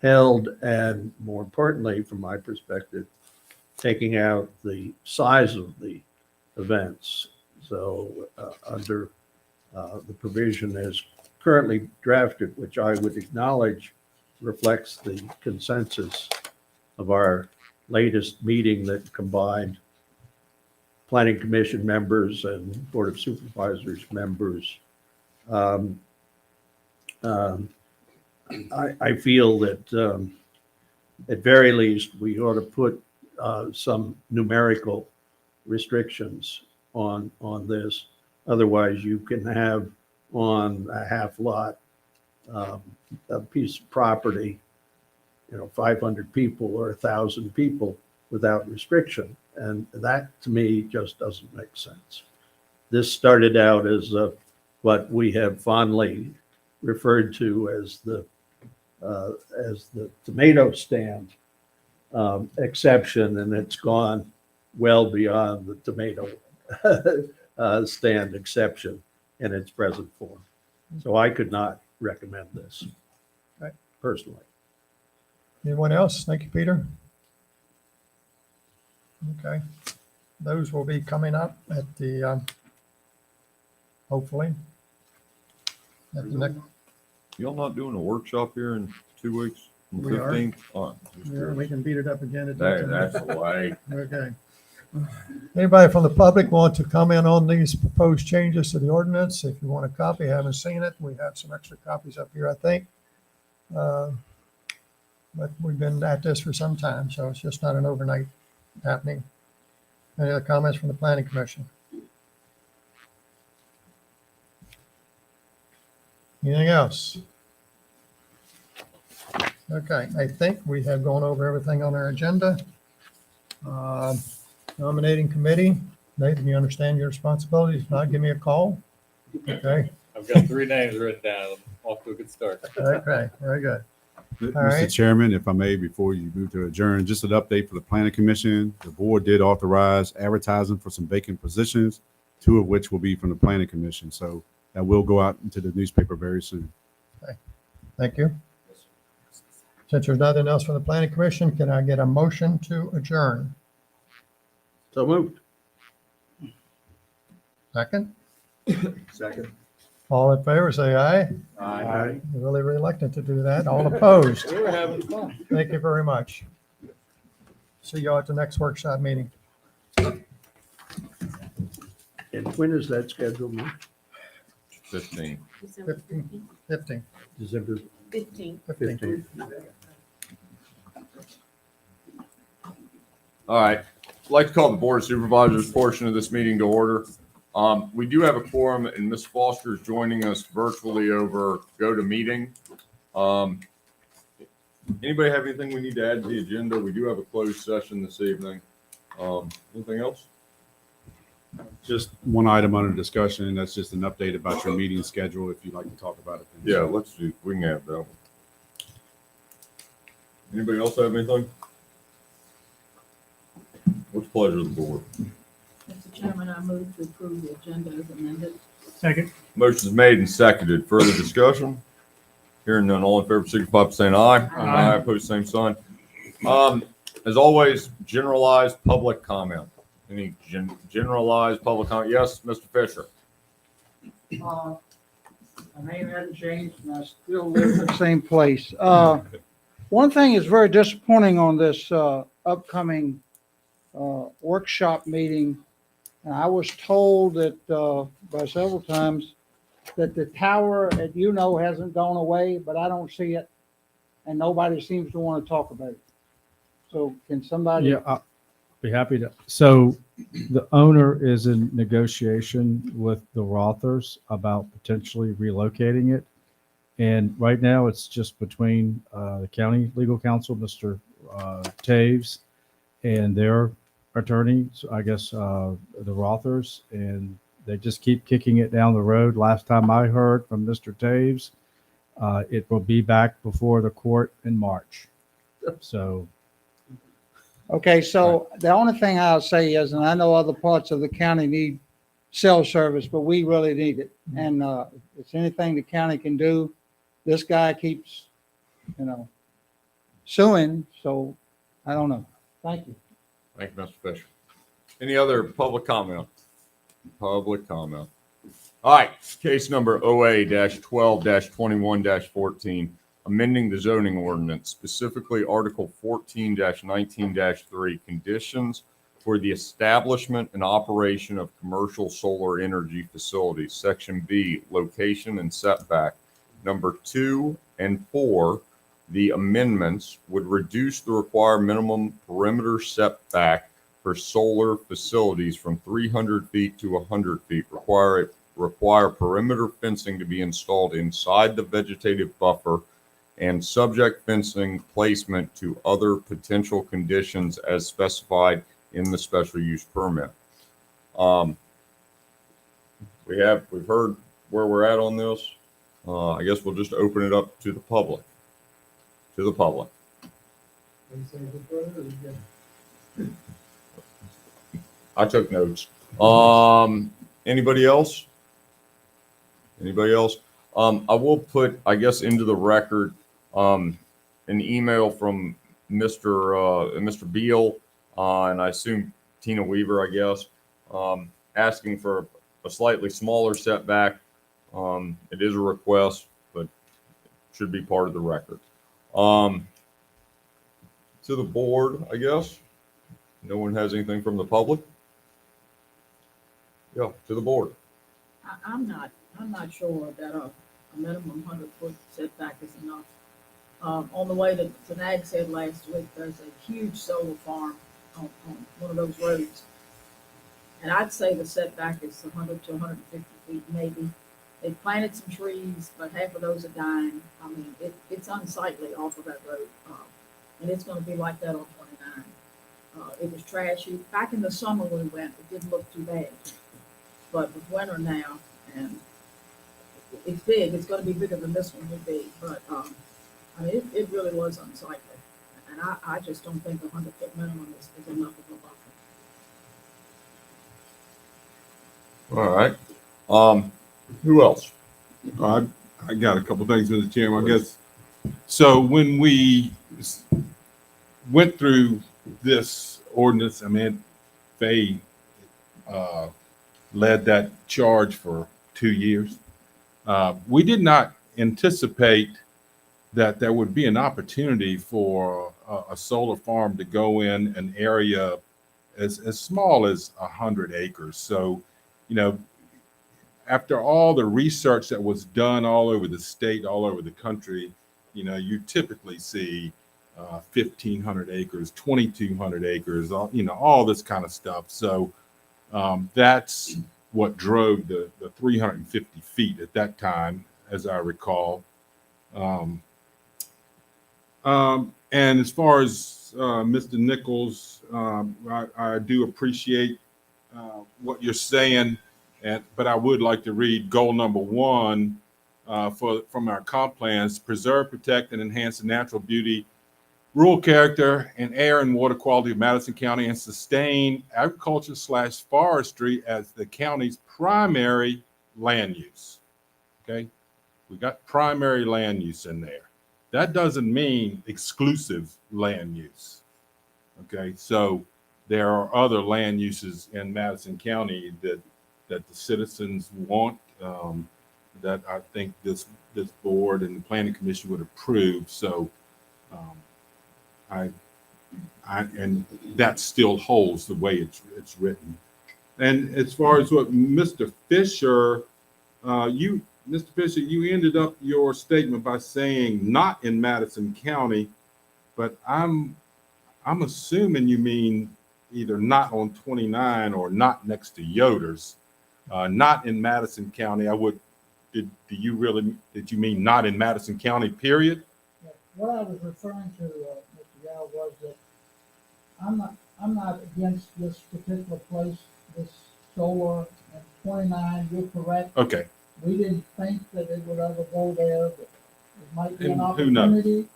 held, and more importantly, from my perspective, taking out the size of the events. So under the provision as currently drafted, which I would acknowledge reflects the consensus of our latest meeting that combined Planning Commission members and Board of Supervisors members. I feel that at very least we ought to put some numerical restrictions on this. Otherwise, you can have on a half lot a piece of property, 500 people or 1,000 people without restriction. And that to me just doesn't make sense. This started out as what we have fondly referred to as the tomato stand exception, and it's gone well beyond the tomato stand exception in its present form. So I could not recommend this personally. Anyone else? Thank you, Peter. Okay. Those will be coming up at the, hopefully, at the next. Y'all not doing a workshop here in 2 weeks? On the We are. 15th? Yeah, we can beat it up again. That's the way. Okay. Anybody from the public want to comment on these proposed changes to the ordinance? If you want a copy, haven't seen it, we have some extra copies up here, I think. But we've been at this for some time, so it's just not an overnight happening. Any other comments from the Planning Commission? Anything else? Okay, I think we have gone over everything on our agenda. Nominating committee, Nathan, you understand your responsibilities? If not, give me a call. Okay, I've got 3 names written down. Off to a good start. okay, very good. All Mr. right. Chairman, if I may, before you move to adjourn, just an update for the Planning Commission. The board did authorize advertising for some vacant positions, 2 of which will be from the Planning Commission. So that will go out into the newspaper very soon. Okay, thank you. Since there's nothing else from the Planning Commission, can I get a motion to adjourn? So moved. Second? Second. All in favor, say aye. Aye. You're really reluctant to do that. All opposed? We were having fun. Thank you very much. See y'all at the next workshop meeting. And when is that scheduled? Mark? 15. 15. December 15. 15th. All right. I'd like to call the Board of Supervisors portion of this meeting to order. We do have a quorum, and Ms. Foster is joining us virtually over GoToMeeting. Anybody have anything we need to add to the agenda? We do have a closed session this evening. Anything else? Just one item under discussion. That's just an update about your meeting schedule. If you'd like to talk about it. Yeah, let's do. We can have that one. Anybody else have anything? What's the pleasure of the board? Mr. Chairman, I move to approve the agenda as amended. Second. Motion is made and seconded. Further discussion? Hearing none, all in favor, signify by saying aye. Aye. Opposed, same sign. As always, generalized public comment. Any generalized public comment? Yes, Mr. Fisher. My name hasn't changed and I still live in the same place. One thing is very disappointing on this upcoming workshop meeting. And I was told that by several times that the tower at hasn't gone away, but I don't see it. And nobody seems to want to talk about it. So can somebody? Yeah, I'll be happy to. So the owner is in negotiation with the Rothers about potentially relocating it. And right now, it's just between the county legal counsel, Mr. Taves, and their attorneys, I guess, the Rothers, and they just keep kicking it down the road. Last time I heard from Mr. Taves, it will be back before the court in March. So, Okay, so the only thing I'll say is, and I know other parts of the county need cell service, but we really need it. And if it's anything the county can do, this guy keeps, suing, so I don't know. Thank you. Thank you, Mr. Fisher. Any other public comment? Public comment. All right, case number OA-12-21-14, amending the zoning ordinance, specifically Article 14-19-3, conditions for the establishment and operation of commercial solar energy facilities. Section B, location and setback. Number 2 and 4, the amendments would reduce the required minimum perimeter setback for solar facilities from 300 feet to 100 feet. Require perimeter fencing to be installed inside the vegetative buffer and subject fencing placement to other potential conditions as specified in the special use permit. We've heard where we're at on this. I guess we'll just open it up to the public. I took notes. Anybody else? I will put, I guess, into the record an email from Mr. Beal, and I assume Tina Weaver, I guess, asking for a slightly smaller setback. It is a request, but it should be part of the record. To the board, I guess. No one has anything from the public? Yeah, to the board. I'm not sure that a minimum 100-foot setback is enough. On the way that Nag said last week, there's a huge solar farm on one of those roads. And I'd say the setback is 100 to 150 feet maybe. They planted some trees, but half of those are dying. I mean, it's unsightly off of that road. And it's going to be like that on 29. It was trashy. Back in the summer when we went, it didn't look too bad. But with winter now, and it's big, it's going to be bigger than this one would be. But I mean, it really was unsightly. And I just don't think 100-foot minimum is enough of a buffer. All right. Who else? I got a couple things, Mr. Chairman, I guess. So when we went through this ordinance, I mean, Faye led that charge for 2 years. We did not anticipate that there would be an opportunity for a solar farm to go in an area as small as 100 acres. So, after all the research that was done all over the state, all over the country, you typically see 1,500 acres, 2,200 acres, all this kind of stuff. So that's what drove the 350 feet at that time, as I recall. And as far as Mr. Nichols, I do appreciate what you're saying. But I would like to read goal number 1 from our comp plans: preserve, protect, and enhance the natural beauty, rural character, and air and water quality of Madison County, and sustain agriculture/forestry as the county's primary land use. Okay, we got primary land use in there. That doesn't mean exclusive land use. Okay, so there are other land uses in Madison County that the citizens want, that I think this board and the planning commission would approve. So and that still holds the way it's written. And as far as what Mr. Fisher, you ended up your statement by saying not in Madison County, but I'm assuming you mean either not on 29 or not next to Yoder's. Not in Madison County. I would did you mean not in Madison County, period? What I was referring to, Mr. Yao, was that I'm not against this particular place, this solar and 29, you're correct. Okay. We didn't think that it would ever go there, but it might be an And who knows? opportunity.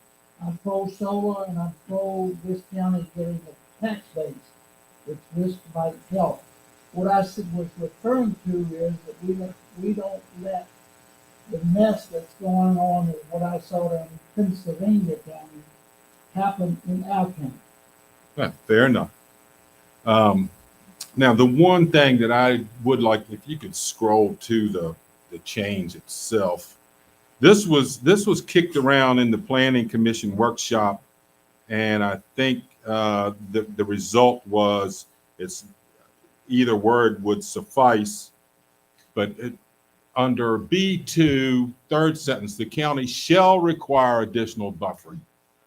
I'm pro solar and I'm pro this county getting a tax base, which this might help. What I was referring to is that we don't let the mess that's going on with what I saw in Pennsylvania County happen in our county. Yeah, fair enough. Now, the one thing that I would like, if you could scroll to the change itself. This was kicked around in the Planning Commission workshop, and I think the result was it's either word would suffice, but under B2, third sentence, the county shall require additional buffering.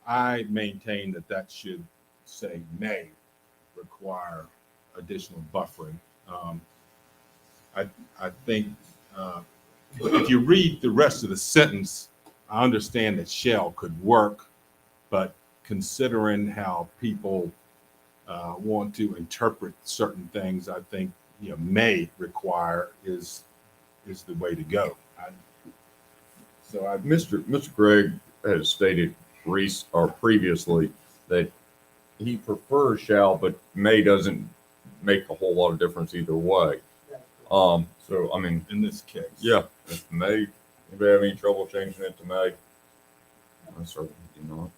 I maintain that should say may require additional buffering. I think if you read the rest of the sentence, I understand that shall could work, but considering how people want to interpret certain things, I think may require is the way to go. Mr. Gregg has stated previously that he prefers shall, but may doesn't make a whole lot of difference either way. So I mean, in this case, yeah, if may. Anybody have any trouble changing it to may? I certainly do not.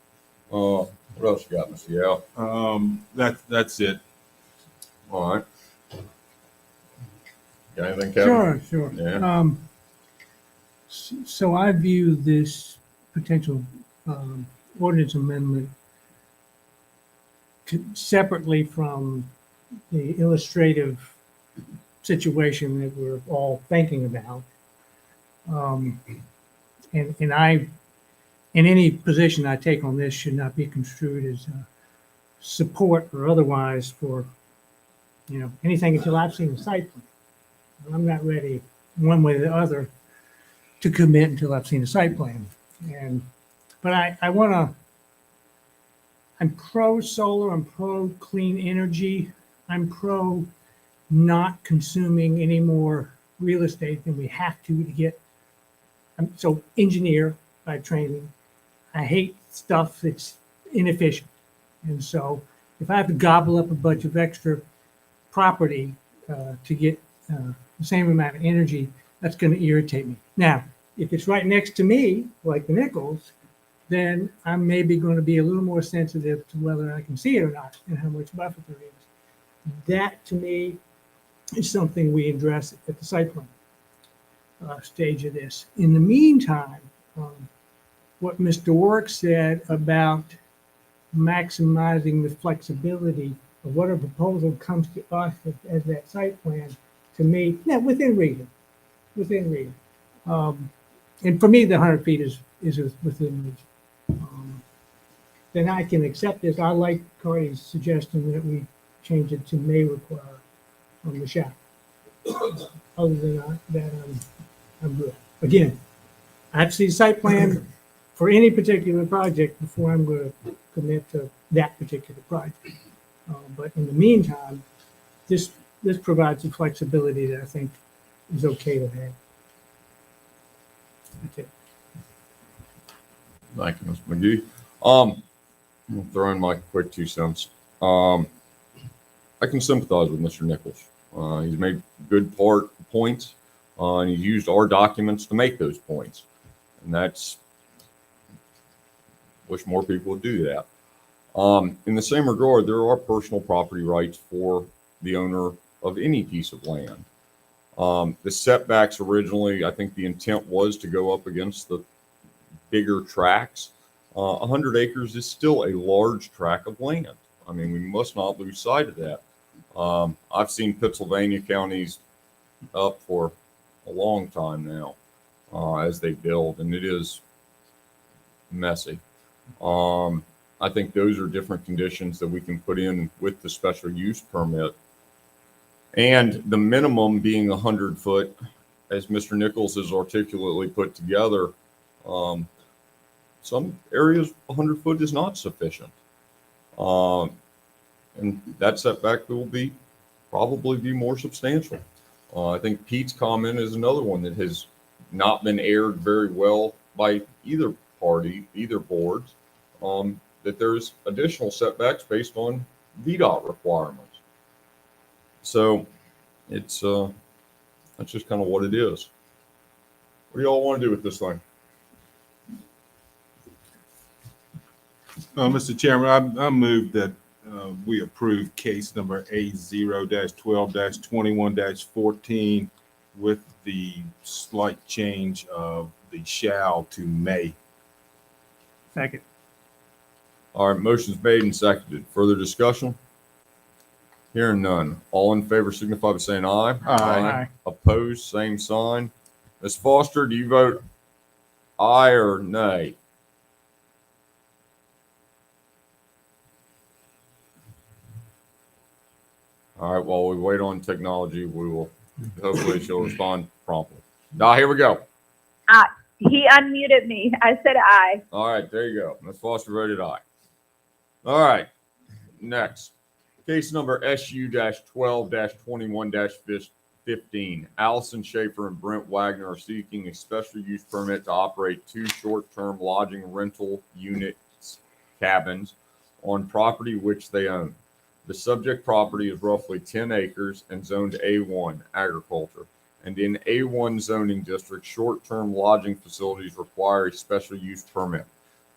What else you got, Mr. Yao? That's it. All right. Got anything, Kevin? Sure. Yeah. So I view this potential ordinance amendment separately from the illustrative situation that we're all thinking about. And I, in any position I take on this, should not be construed as support or otherwise for, anything until I've seen the site plan. I'm not ready one way or the other to commit until I've seen the site plan. But I'm pro solar, I'm pro clean energy, I'm pro not consuming any more real estate than we have to get. So engineer by training. I hate stuff that's inefficient. And so if I have to gobble up a bunch of extra property to get the same amount of energy, that's going to irritate me. Now, if it's right next to me, like the Nichols, then I'm maybe going to be a little more sensitive to whether I can see it or not and how much buffer there is. That, to me, is something we address at the site plan stage of this. In the meantime, what Mr. Work said about maximizing the flexibility of whatever proposal comes to us as that site plan, to me, within reason. And for me, the 100 feet is within reason. Then I can accept this. I like Cardi's suggestion that we change it to may require on the shop. Other than that, I'm good. Again, I have to see the site plan for any particular project before I'm going to commit to that particular project. But in the meantime, this provides the flexibility that I think is okay to have. That's it. Thank you, Mr. McGee. I'm gonna throw in my quick 2 cents. I can sympathize with Mr. Nichols. He's made good points, and he's used our documents to make those points. And wish more people would do that. In the same regard, there are personal property rights for the owner of any piece of land. The setbacks originally, I think the intent was to go up against the bigger tracts. 100 acres is still a large tract of land. I mean, we must not lose sight of that. I've seen Pennsylvania counties up for a long time now as they build, and it is messy. I think those are different conditions that we can put in with the special use permit. And the minimum being 100 foot as Mr. Nichols has articulately put together, some areas 100 foot is not sufficient. And that setback will probably be more substantial. I think Pete's comment is another one that has not been aired very well by either party, either boards, that there's additional setbacks based on VDOT requirements. So it's that's just kind of what it is. What do y'all want to do with this thing? Mr. Chairman, I move that we approve case number A0-12-21-14 with the slight change of the shall to may. Second. All right, motion's made and seconded. Further discussion? Hearing none. All in favor signify by saying aye. Aye. Opposed, same sign. Ms. Foster, do you vote aye or nay? All right, while we wait on technology, we will, hopefully she'll respond promptly. Now, here we go. He unmuted me. I said aye. All right, there you go. Ms. Foster voted aye. All right, next. Case number SU-12-21-15. Allison Schaefer and Brent Wagner are seeking a special use permit to operate 2 short-term lodging rental units, cabins, on property which they own. The subject property is roughly 10 acres and zoned A1 agriculture. And in A1 zoning district, short-term lodging facilities require a special use permit.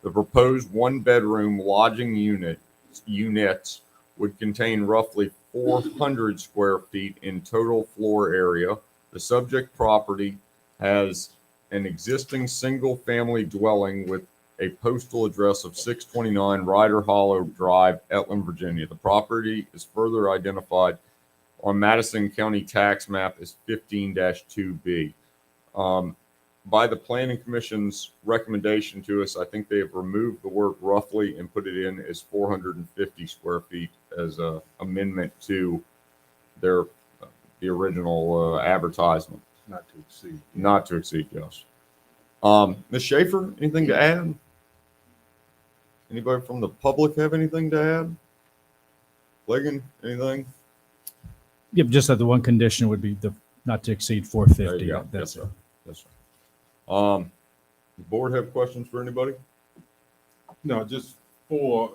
The proposed 1-bedroom lodging units would contain roughly 400 square feet in total floor area. The subject property has an existing single-family dwelling with a postal address of 629 Ryder Hollow Drive, Etland, Virginia. The property is further identified on Madison County tax map as 15-2B. By the Planning Commission's recommendation to us, I think they have removed the word roughly and put it in as 450 square feet as an amendment to the original advertisement. Not to exceed. Not to exceed, yes. Ms. Schaefer, anything to add? Anybody from the public have anything to add? Flagan, anything? Yep, just that the one condition would be the not to exceed 450. There you go. That's Yes, sir. Yes, sir. The board have questions for anybody? No, just for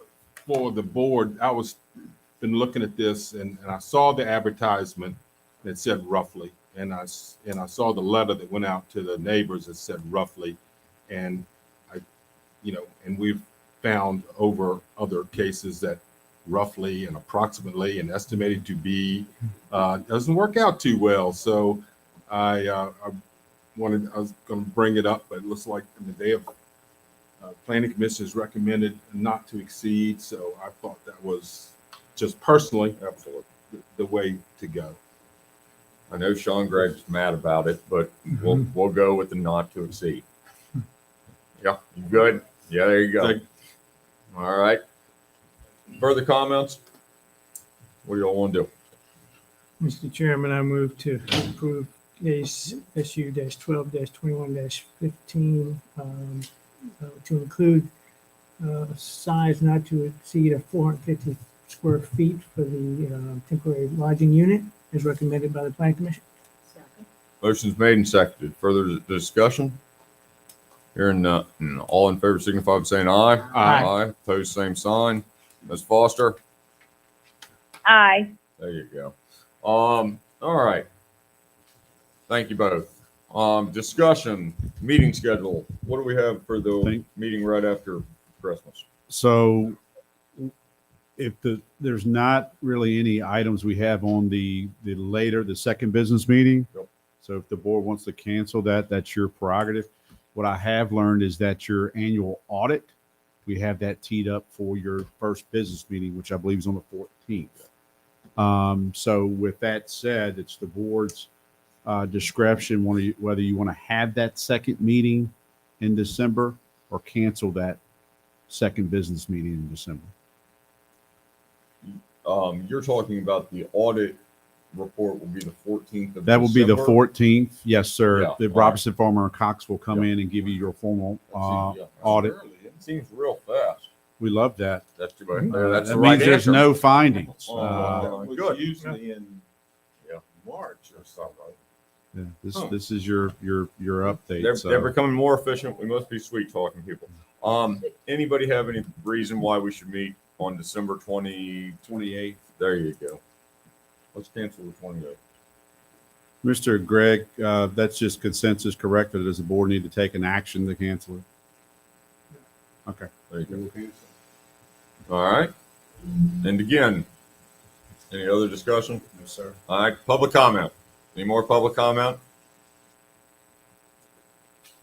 the board, I was been looking at this and I saw the advertisement that said roughly, and I saw the letter that went out to the neighbors that said roughly, and and we've found over other cases that roughly and approximately and estimated to be doesn't work out too well. So I was going to bring it up, but it looks like they have Planning Commission has recommended not to exceed. So I thought that was just personally Absolutely. the way to go. I know Sean Gregg's mad about it, but we'll go with the not to exceed. Yeah, you good? Yeah, there you go. All right. Further comments? What do y'all want to do? Mr. Chairman, I move to approve case SU-12-21-15 to include size not to exceed of 450 square feet for the temporary lodging unit as recommended by the Planning Commission. Second. Motion's made and seconded. Further discussion? Hearing none. All in favor signify by saying aye. Aye. Opposed, same sign. Ms. Foster? Aye. There you go. All right. Thank you both. Discussion, meeting schedule. What do we have for the meeting right after Christmas? So there's not really any items we have on the second business meeting. Yep. So if the board wants to cancel that, that's your prerogative. What I have learned is that your annual audit, we have that teed up for your first business meeting, which I believe is on the 14th. So with that said, it's the board's discretion whether you want to have that second meeting in December or cancel that second business meeting in December. You're talking about the audit report will be the 14th of That will be the December. 14th. Yes, sir. Yeah, The all Robinson Farmer and Cox will come Yeah. in and give you your formal Yeah, that's audit. early. It seems real fast. We love that. That's too bad. That's That the right means there's answer. no findings. Which good. usually in Yeah. March or something. Yeah, this Huh. this is your update. They're, so. they're becoming more efficient. We must be sweet talking people. Anybody have any reason why we should meet on December 28th? There you go. Let's cancel the 28th. Mr. Greg, that's just consensus, correct? Or does the board need to take an action to cancel it? Okay. There you go. All right. And again, any other discussion? No, sir. All right. Public comment. Any more public comment?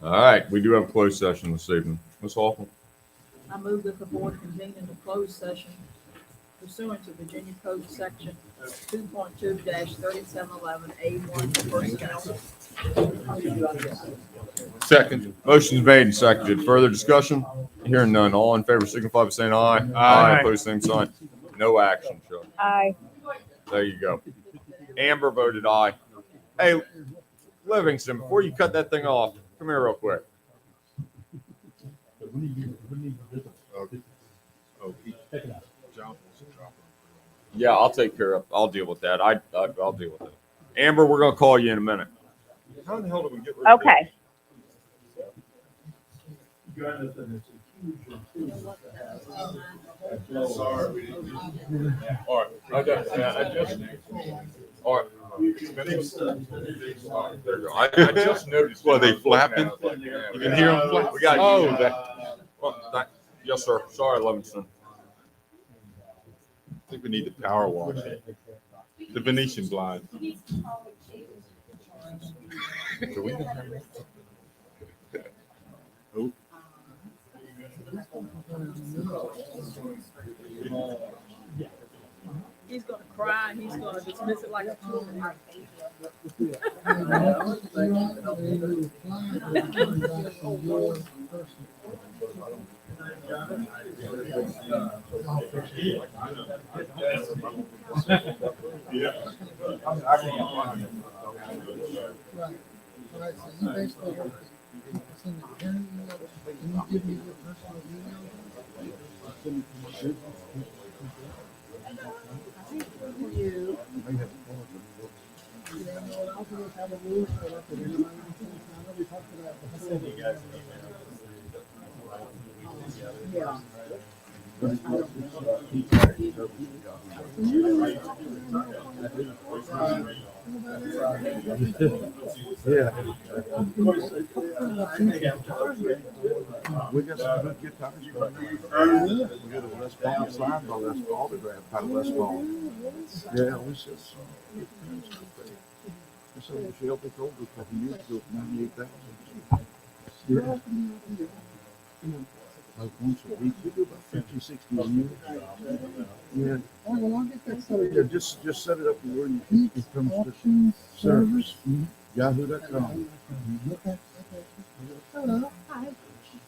All right. We do have a closed session this evening. Ms. Hoffman? I move that the board convene in a closed session pursuant to Virginia Code Section 2.2-3711A1 personnel. Second. Motion's made and seconded. Further discussion? Hearing none. All in favor signify by saying aye. Aye. Opposed, same sign. No action, Chuck. Aye. There you go. Amber voted aye. Hey, Livingston, before you cut that thing off, come here real quick. Yeah, I'll take care of. I'll deal with that. I'll deal with it. Amber, we're gonna call you in a minute. How the hell do we get rid of this? Okay. All right. I just. All right. There you go. I just noticed. Well, they flapping? You can hear 'em flap? We got. Oh, Yes, sir. Sorry, Livingston. I think we need to power wash it. The Venetian blind. Do we have Oh. He's gonna cry and he's gonna dismiss it like a tool. Yeah. We got some good guitars. We got a Les Paul signed by Les Paul, autographed by Les Paul. Yeah, it was just. So Michelle, they told me a couple years ago, 98,000. Yeah. Like once a week, we do about 50, 60 a year. Yeah. Oh, well, I'll get that set up. Yeah, just set it up where it comes to service. Yahoo.com. Hello. Hi.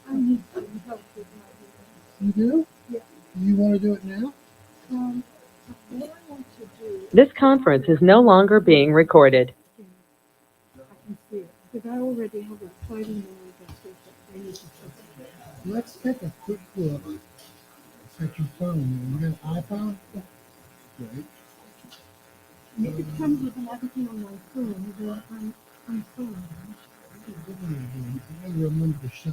I need some help with my. You do? Yeah. Do you want to do it now? What I want to do. This conference is no longer being recorded. I can see it, because I already have a fighting noise that says that I need to check it. Let's take a quick look at your phone. You got an iPhone? Great. If it comes with everything on my phone, then I'm fine. I remember to shut